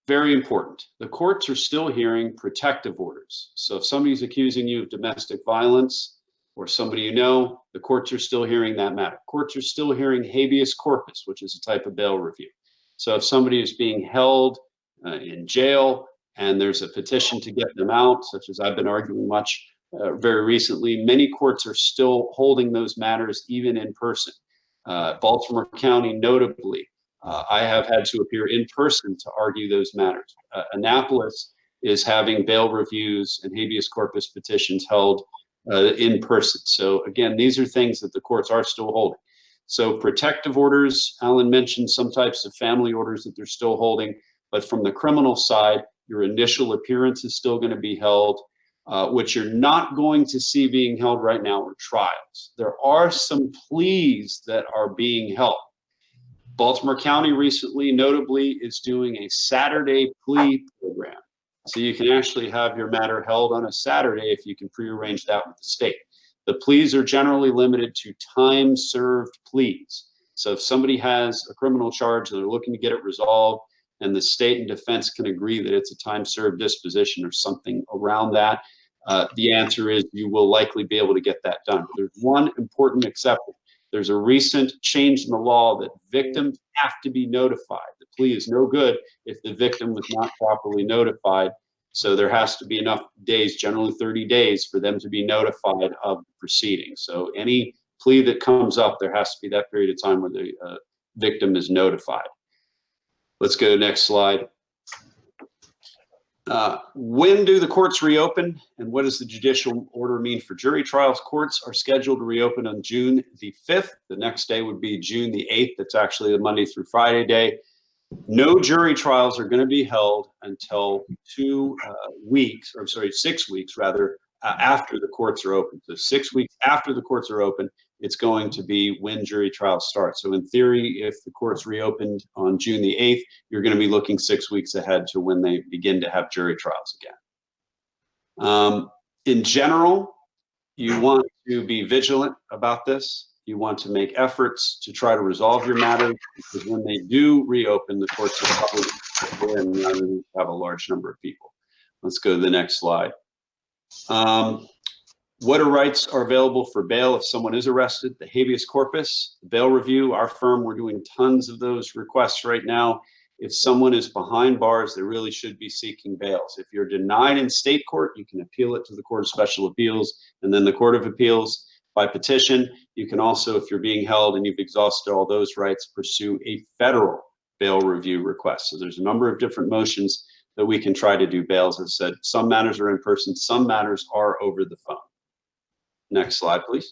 Very important. The courts are still hearing protective orders. So if somebody's accusing you of domestic violence or somebody you know, the courts are still hearing that matter. Courts are still hearing habeas corpus, which is a type of bail review. So if somebody is being held in jail and there's a petition to get them out, such as I've been arguing much very recently, many courts are still holding those matters even in person. Baltimore County, notably, I have had to appear in person to argue those matters. Annapolis is having bail reviews and habeas corpus petitions held in person. So again, these are things that the courts are still holding. So protective orders, Alan mentioned some types of family orders that they're still holding, but from the criminal side, your initial appearance is still going to be held. What you're not going to see being held right now are trials. There are some pleas that are being held. Baltimore County recently, notably, is doing a Saturday plea program. So you can actually have your matter held on a Saturday if you can prearrange that with the state. The pleas are generally limited to time-served pleas. So if somebody has a criminal charge and they're looking to get it resolved, and the state and defense can agree that it's a time-served disposition or something around that, the answer is you will likely be able to get that done. But there's one important exception. There's a recent change in the law that victims have to be notified. The plea is no good if the victim was not properly notified. So there has to be enough days, generally 30 days, for them to be notified of the proceeding. So any plea that comes up, there has to be that period of time where the victim is notified. Let's go to the next slide. When do the courts reopen, and what does the judicial order mean for jury trials? Courts are scheduled to reopen on June the 5th. The next day would be June the 8th. That's actually the Monday through Friday day. No jury trials are going to be held until 6 weeks rather, after the courts are open. So 6 weeks after the courts are open, it's going to be when jury trials start. So in theory, if the courts reopened on June the 8th, you're going to be looking 6 weeks ahead to when they begin to have jury trials again. In general, you want to be vigilant about this. You want to make efforts to try to resolve your matters, because when they do reopen, the courts are probably have a large number of people. Let's go to the next slide. What rights are available for bail if someone is arrested? The habeas corpus, the bail review. Our firm, we're doing tons of those requests right now. If someone is behind bars, they really should be seeking bails. If you're denied in state court, you can appeal it to the Court of Special Appeals and then the Court of Appeals by petition. You can also, if you're being held and you've exhausted all those rights, pursue a federal bail review request. So there's a number of different motions that we can try to do bails. As I said, some matters are in person, some matters are over the phone. Next slide, please.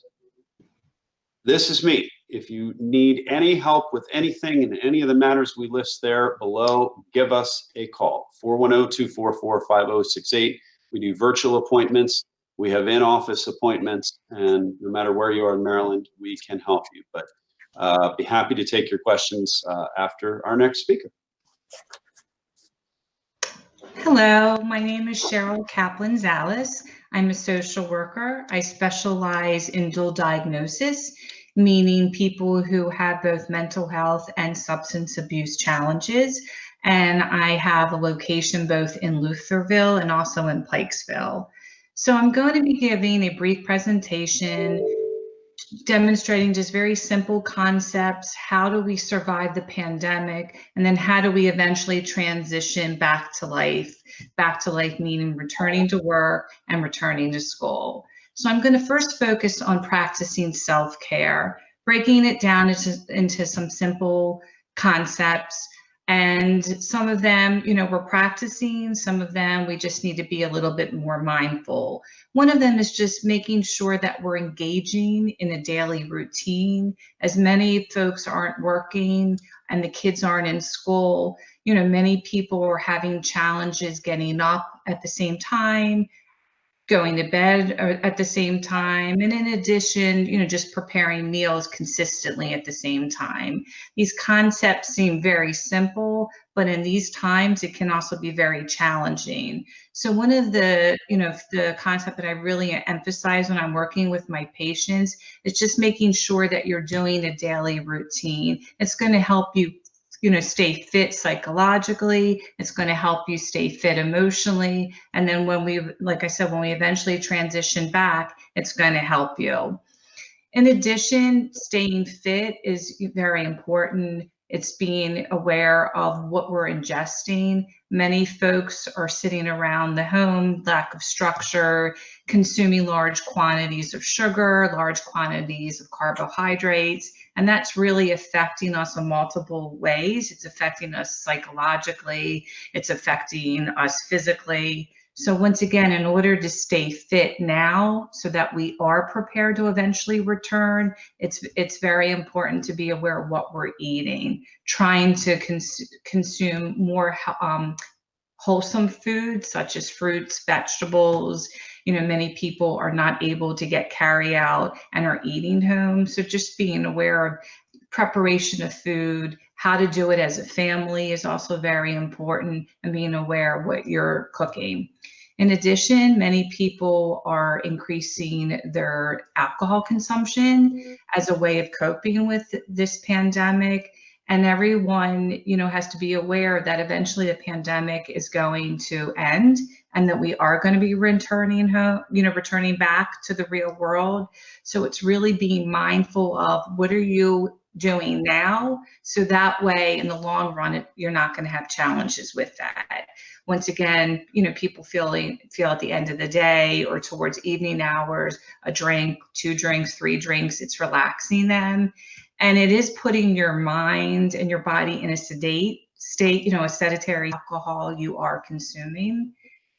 This is me. If you need any help with anything in any of the matters we list there below, give us a call, 410-244-5068. We do virtual appointments. We have in-office appointments, and no matter where you are in Maryland, we can help you. But be happy to take your questions after our next speaker. Hello, my name is Cheryl Zalis. I'm a social worker. I specialize in dual diagnosis, meaning people who have both mental health and substance abuse challenges. And I have a location both in Lutherville and also in Pikesville. So I'm going to be giving a brief presentation demonstrating just very simple concepts. How do we survive the pandemic? And then how do we eventually transition back to life? Back to life meaning returning to work and returning to school. So I'm going to first focus on practicing self-care, breaking it down into some simple concepts. And some of them, we're practicing, some of them we just need to be a little bit more mindful. One of them is just making sure that we're engaging in a daily routine. As many folks aren't working and the kids aren't in school, many people are having challenges getting up at the same time, going to bed at the same time, and in addition, just preparing meals consistently at the same time. These concepts seem very simple, but in these times, it can also be very challenging. So one of the, the concept that I really emphasize when I'm working with my patients is just making sure that you're doing a daily routine. It's going to help you stay fit psychologically. It's going to help you stay fit emotionally. And then when we, like I said, when we eventually transition back, it's going to help you. In addition, staying fit is very important. It's being aware of what we're ingesting. Many folks are sitting around the home, lack of structure, consuming large quantities of sugar, large quantities of carbohydrates, and that's really affecting us in multiple ways. It's affecting us psychologically, it's affecting us physically. So once again, in order to stay fit now so that we are prepared to eventually return, it's very important to be aware of what we're eating, trying to consume more wholesome foods such as fruits, vegetables. Many people are not able to get carry out and are eating home. So just being aware of preparation of food, how to do it as a family is also very important, and being aware of what you're cooking. In addition, many people are increasing their alcohol consumption as a way of coping with this pandemic. And everyone, has to be aware that eventually the pandemic is going to end and that we are going to be returning home, returning back to the real world. So it's really being mindful of what are you doing now. So that way, in the long run, you're not going to have challenges with that. Once again, people feel at the end of the day or towards evening hours, a drink, 2 drinks, 3 drinks, it's relaxing them. And it is putting your mind and your body in a sedate state, a sedentary alcohol you are consuming.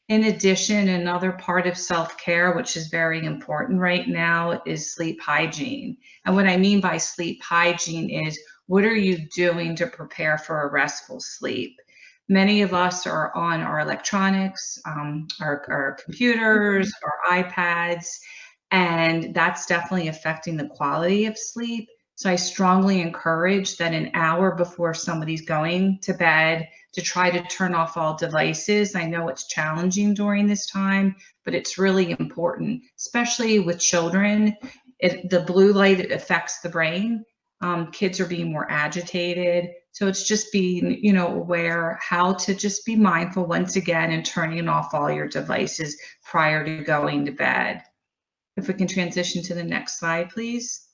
In addition, another part of self-care, which is very important right now, is sleep hygiene. And what I mean by sleep hygiene is, what are you doing to prepare for a restful sleep? Many of us are on our electronics, our computers, our iPads, and that's definitely affecting the quality of sleep. So I strongly encourage that an hour before somebody's going to bed, to try to turn off all devices. I know it's challenging during this time, but it's really important, especially with children. The blue light affects the brain. Kids are being more agitated. So it's just being, aware how to just be mindful once again and turning off all your devices prior to going to bed. If we can transition to the next slide, please.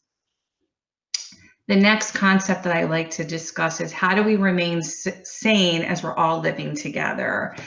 The next concept that I like to discuss is, how do we remain sane as we're all living together?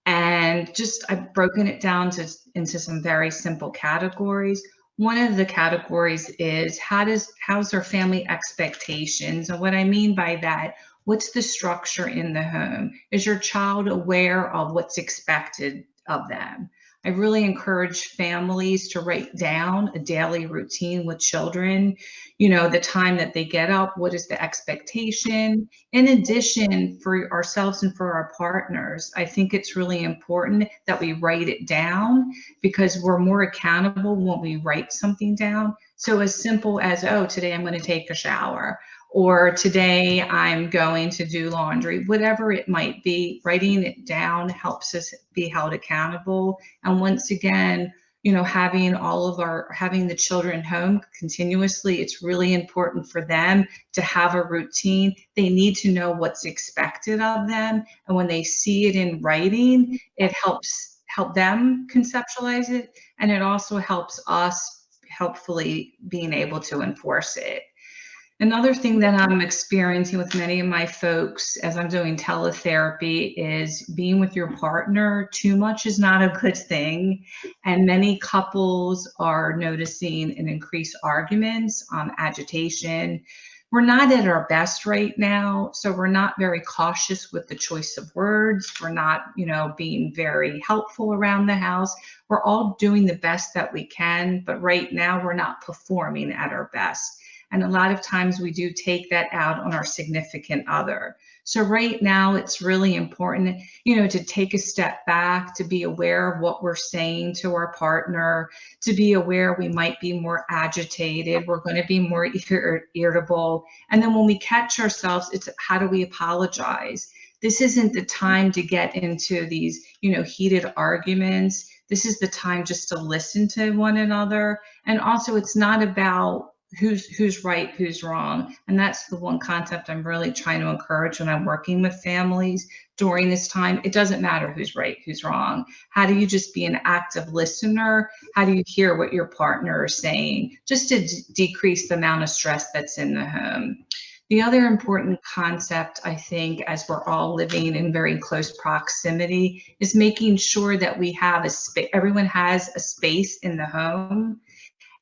And I've broken it down into some very simple categories. One of the categories is, how's our family expectations? And what I mean by that, what's the structure in the home? Is your child aware of what's expected of them? I really encourage families to write down a daily routine with children, the time that they get up, what is the expectation? In addition, for ourselves and for our partners, I think it's really important that we write it down, because we're more accountable when we write something down. So as simple as, today I'm going to take a shower, or today I'm going to do laundry, whatever it might be, writing it down helps us be held accountable. And once again, having the children home continuously, it's really important for them to have a routine. They need to know what's expected of them. And when they see it in writing, it helps them conceptualize it. And it also helps us, hopefully, being able to enforce it. Another thing that I'm experiencing with many of my folks as I'm doing teletherapy is, being with your partner too much is not a good thing. And many couples are noticing an increased arguments, agitation. We're not at our best right now, so we're not very cautious with the choice of words. We're not, being very helpful around the house. We're all doing the best that we can, but right now we're not performing at our best. And a lot of times we do take that out on our significant other. So right now it's really important, to take a step back, to be aware of what we're saying to our partner, to be aware we might be more agitated, we're going to be more irritable. And then when we catch ourselves, it's, how do we apologize? This isn't the time to get into these, heated arguments. This is the time just to listen to one another. And also, it's not about who's right, who's wrong. And that's the one concept I'm really trying to encourage when I'm working with families during this time. It doesn't matter who's right, who's wrong. How do you just be an active listener? How do you hear what your partner is saying, just to decrease the amount of stress that's in the home? The other important concept, I think, as we're all living in very close proximity, is making sure that we have everyone has a space in the home,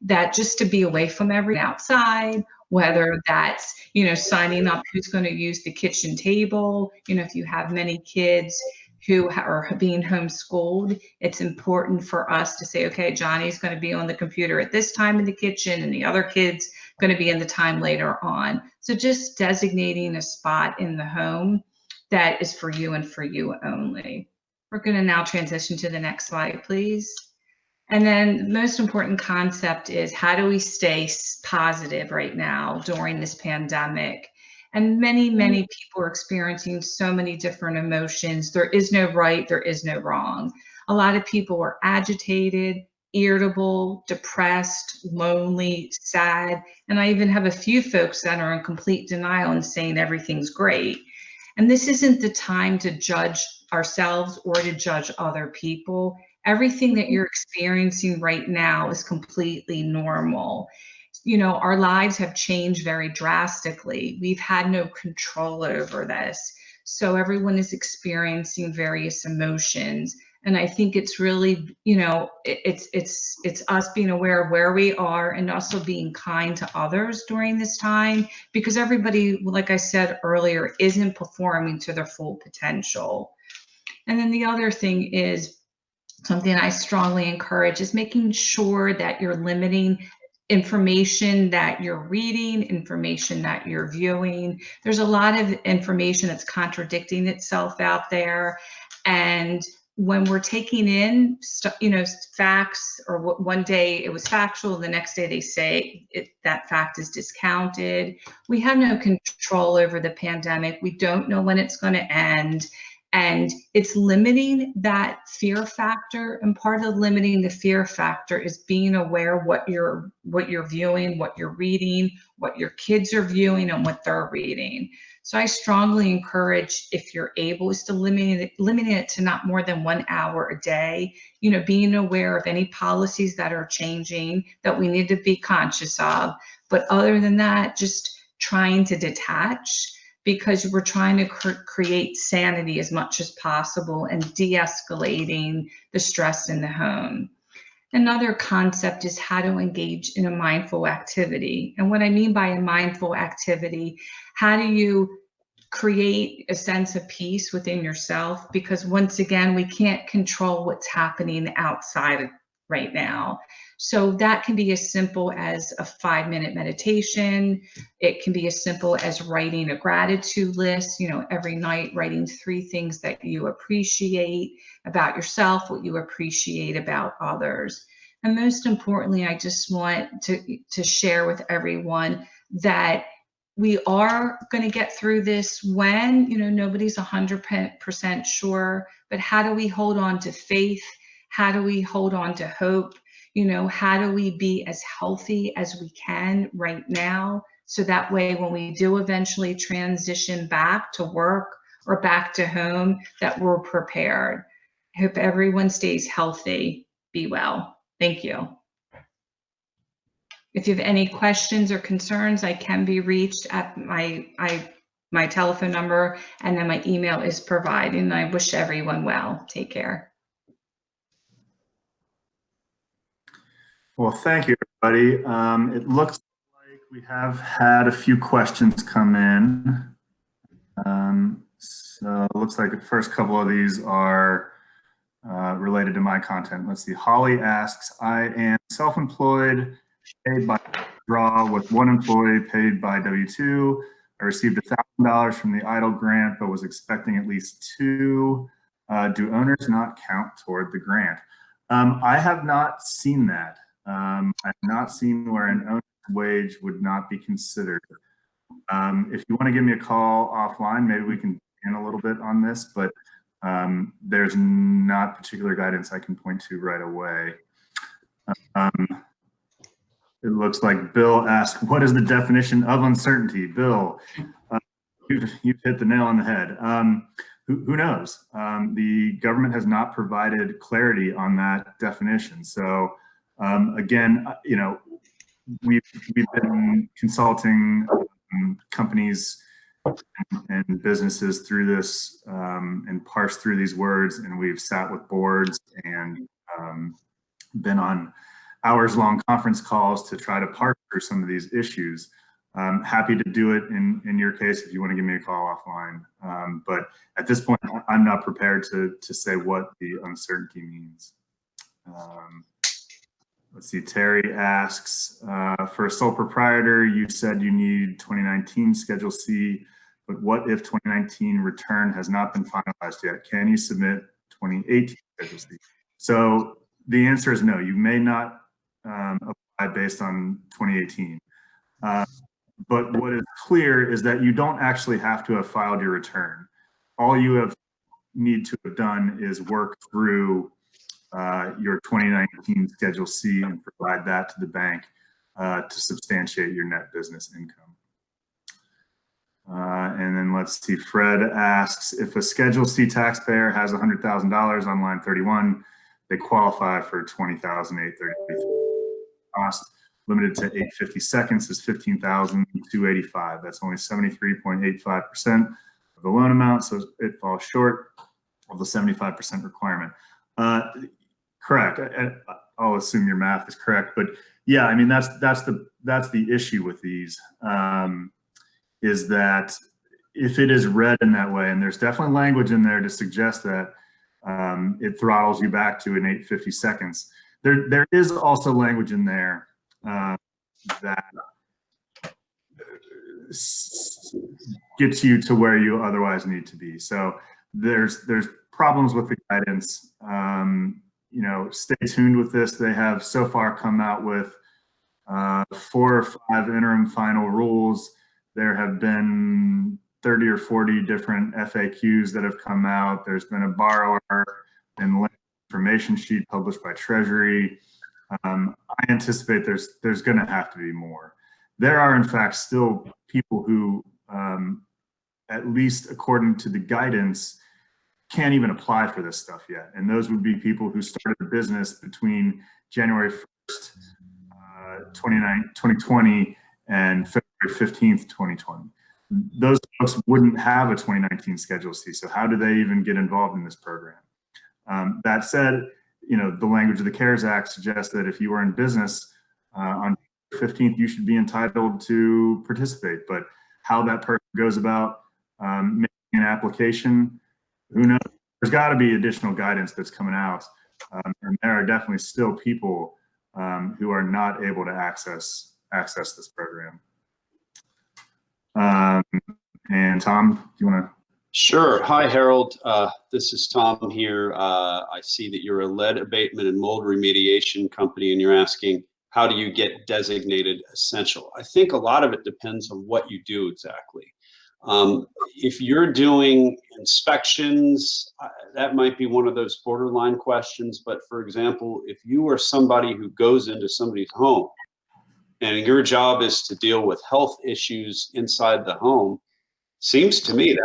that just to be away from everyone outside, whether that's, signing up who's going to use the kitchen table. If you have many kids who are being homeschooled, it's important for us to say, okay, Johnny's going to be on the computer at this time in the kitchen, and the other kids going to be in the time later on. So just designating a spot in the home that is for you and for you only. We're going to now transition to the next slide, please. And then the most important concept is, how do we stay positive right now during this pandemic? And many people are experiencing so many different emotions. There is no right, there is no wrong. A lot of people are agitated, irritable, depressed, lonely, sad. And I even have a few folks that are in complete denial and saying everything's great. And this isn't the time to judge ourselves or to judge other people. Everything that you're experiencing right now is completely normal. our lives have changed very drastically. We've had no control over this. So everyone is experiencing various emotions. And I think it's really, it's us being aware of where we are and also being kind to others during this time, because everybody, like I said earlier, isn't performing to their full potential. And then the other thing is, something I strongly encourage is making sure that you're limiting information that you're reading, information that you're viewing. There's a lot of information that's contradicting itself out there. And when we're taking in, facts, or one day it was factual, the next day they say that fact is discounted. We have no control over the pandemic. We don't know when it's going to end. And it's limiting that fear factor. And part of limiting the fear factor is being aware of what you're viewing, what you're reading, what your kids are viewing, and what they're reading. So I strongly encourage, if you're able, is to limiting it to not more than 1 hour a day. Being aware of any policies that are changing that we need to be conscious of. But other than that, just trying to detach, because we're trying to create sanity as much as possible and de-escalating the stress in the home. Another concept is how to engage in a mindful activity. And what I mean by a mindful activity, how do you create a sense of peace within yourself? Because once again, we can't control what's happening outside right now. So that can be as simple as a 5-minute meditation. It can be as simple as writing a gratitude list, every night, writing 3 things that you appreciate about yourself, what you appreciate about others. And most importantly, I just want to share with everyone that we are going to get through this when, nobody's 100% sure, but how do we hold on to faith? How do we hold on to hope? How do we be as healthy as we can right now? So that way, when we do eventually transition back to work or back to home, that we're prepared. I hope everyone stays healthy. Be well. Thank you. If you have any questions or concerns, I can be reached at my telephone number, and then my email is provided. And I wish everyone well. Take care. Well, thank you, everybody. It looks like we have had a few questions come in. So it looks like the first couple of these are related to my content. Let's see. Holly asks, I am self-employed, paid by draw with 1 employee paid by W-2. I received $1,000 from the EIDL grant, but was expecting at least 2. Do owners not count toward the grant? I have not seen that. I have not seen where an owner's wage would not be considered. If you want to give me a call offline, maybe we can in a little bit on this, but there's not particular guidance I can point to right away. It looks like Bill asked, what is the definition of uncertainty? Bill, you've hit the nail on the head. Who knows? The government has not provided clarity on that definition. So again, we've been consulting companies and businesses through this and parse through these words, and we've sat with boards and been on hours-long conference calls to try to parse through some of these issues. Happy to do it in your case if you want to give me a call offline. But at this point, I'm not prepared to say what the uncertainty means. Let's see, Terry asks, for a sole proprietor, you said you need 2019 Schedule C, but what if 2019 return has not been finalized yet? Can you submit 2018 Schedule C? So the answer is no, you may not apply based on 2018. But what is clear is that you don't actually have to have filed your return. All you need to have done is work through your 2019 Schedule C and provide that to the bank to substantiate your net business income. And then let's see, Fred asks, if a Schedule C taxpayer has $100,000 on line 31, they qualify for $20,833 cost. limited to 850 seconds is $15,285. That's only 73.85% of the loan amount, so it falls short of the 75% requirement. Correct. I'll assume your math is correct, but yeah, I mean that's the issue with these, is that if it is read in that way, and there's definitely language in there to suggest that it throttles you back to an 850 seconds. There is also language in there that gets you to where you otherwise need to be. So there's problems with the guidance. You know, stay tuned with this. They have so far come out with 4 or 5 interim final rules. There have been 30 or 40 different FAQs that have come out. There's been a borrower and information sheet published by Treasury. I anticipate there's going to have to be more. There are, in fact, still people who, at least according to the guidance, can't even apply for this stuff yet. And those would be people who started a business between January 1st, 2020 and February 15th, 2020. Those folks wouldn't have a 2019 Schedule C. So how do they even get involved in this program? That said, you know, the language of the CARES Act suggests that if you are in business on 15th, you should be entitled to participate. But how that person goes about making an application, who knows? There's got to be additional guidance that's coming out. And there are definitely still people who are not able to access this program. And Tom, do you want to? Sure. Hi, Harold. This is Tom here. I see that you're a lead abatement and mold remediation company, and you're asking, how do you get designated essential? I think a lot of it depends on what you do exactly. If you're doing inspections, that might be one of those borderline questions. But for example, if you are somebody who goes into somebody's home and your job is to deal with health issues inside the home, seems to me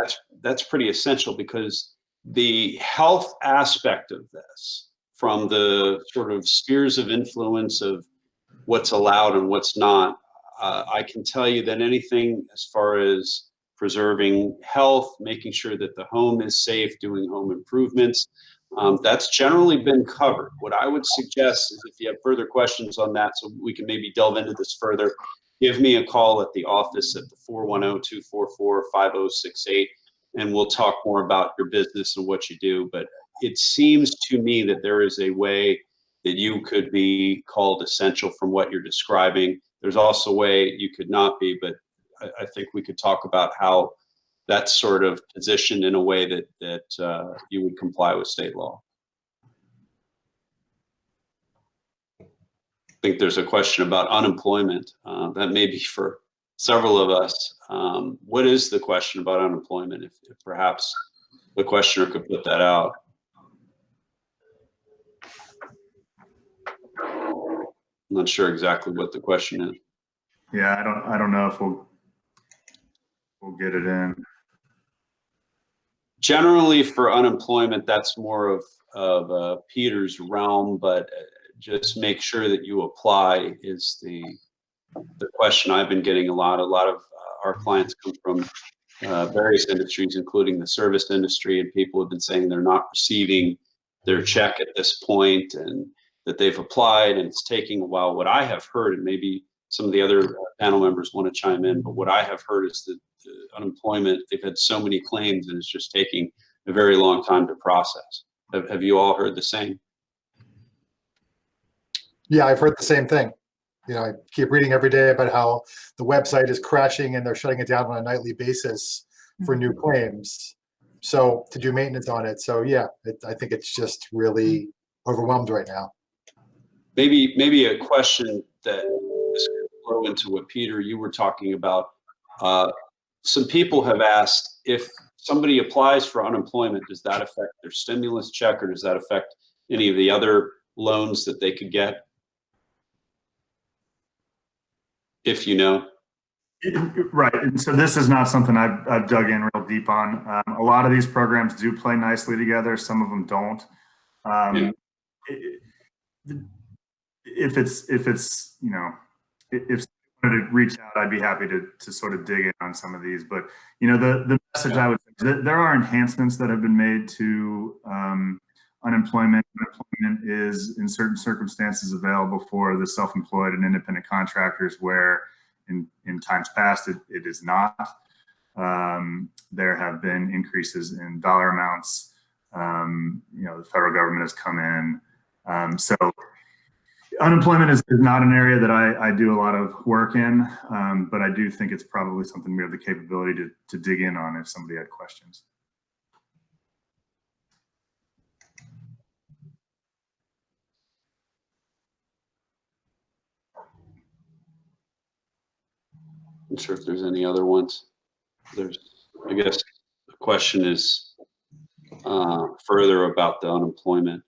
that's pretty essential, because the health aspect of this, from the sort of spheres of influence of what's allowed and what's not, I can tell you that anything as far as preserving health, making sure that the home is safe, doing home improvements, that's generally been covered. What I would suggest is, if you have further questions on that, so we can maybe delve into this further, give me a call at the office at the 410-244-5068, and we'll talk more about your business and what you do. But it seems to me that there is a way that you could be called essential from what you're describing. There's also a way you could not be, but I think we could talk about how that's sort of positioned in a way that you would comply with state law. I think there's a question about unemployment. That may be for several of us. What is the question about unemployment? If perhaps the questioner could put that out. I'm not sure exactly what the question is. Yeah, I don't know if we'll get it in. Generally, for unemployment, that's more of Peter's realm, but just make sure that you apply is the question I've been getting a lot. A lot of our clients come from various industries, including the service industry, and people have been saying they're not receiving their check at this point, and that they've applied and it's taking a while. What I have heard, and maybe some of the other panel members want to chime in, but what I have heard is that unemployment, they've had so many claims and it's just taking a very long time to process. Have you all heard the same? Yeah, I've heard the same thing. You know, I keep reading every day about how the website is crashing and they're shutting it down on a nightly basis for new claims. So to do maintenance on it. So yeah, I think it's just really overwhelmed right now. Maybe a question that is going to flow into what, Peter, you were talking about. Some people have asked, if somebody applies for unemployment, does that affect their stimulus check, or does that affect any of the other loans that they could get? If you know. Right, and so this is not something I've dug in real deep on. A lot of these programs do play nicely together. Some of them don't. If it's, you know, if someone wanted to reach out, I'd be happy to sort of dig in on some of these. But the message I would say is that there are enhancements that have been made to unemployment. Unemployment is in certain circumstances available for the self-employed and independent contractors, where in times past it is not. There have been increases in dollar amounts. The federal government has come in. So unemployment is not an area that I do a lot of work in, but I do think it's probably something we have the capability to dig in on if somebody had questions. I'm not sure if there's any other ones. I guess the question is further about the unemployment.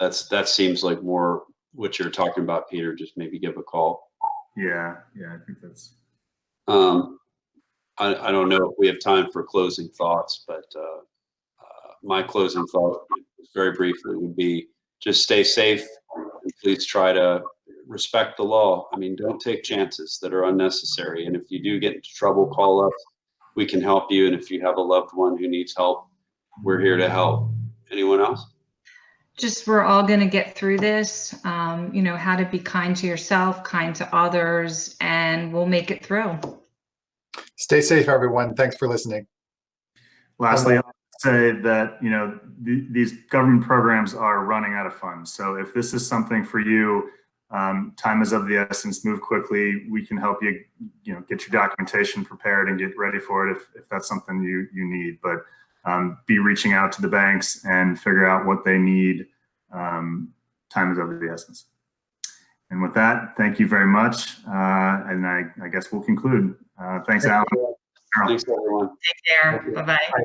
That seems like more what you're talking about, Peter. Just maybe give a call. Yeah, I think that's. I don't know if we have time for closing thoughts, but my closing thought, very briefly, would be just stay safe and please try to respect the law. I mean, don't take chances that are unnecessary. And if you do get into trouble, call us. We can help you. And if you have a loved one who needs help, we're here to help. Anyone else? Just, we're all going to get through this. How to be kind to yourself, kind to others, and we'll make it through. Stay safe, everyone. Thanks for listening. Lastly, I'll say that these government programs are running out of funds. So if this is something for you, time is of the essence. Move quickly. We can help you, get your documentation prepared and get ready for it if that's something you need. But be reaching out to the banks and figure out what they need. Time is of the essence. And with that, thank you very much. And I guess we'll conclude. Thanks, Alan. Thanks, everyone. Take care. Bye-bye.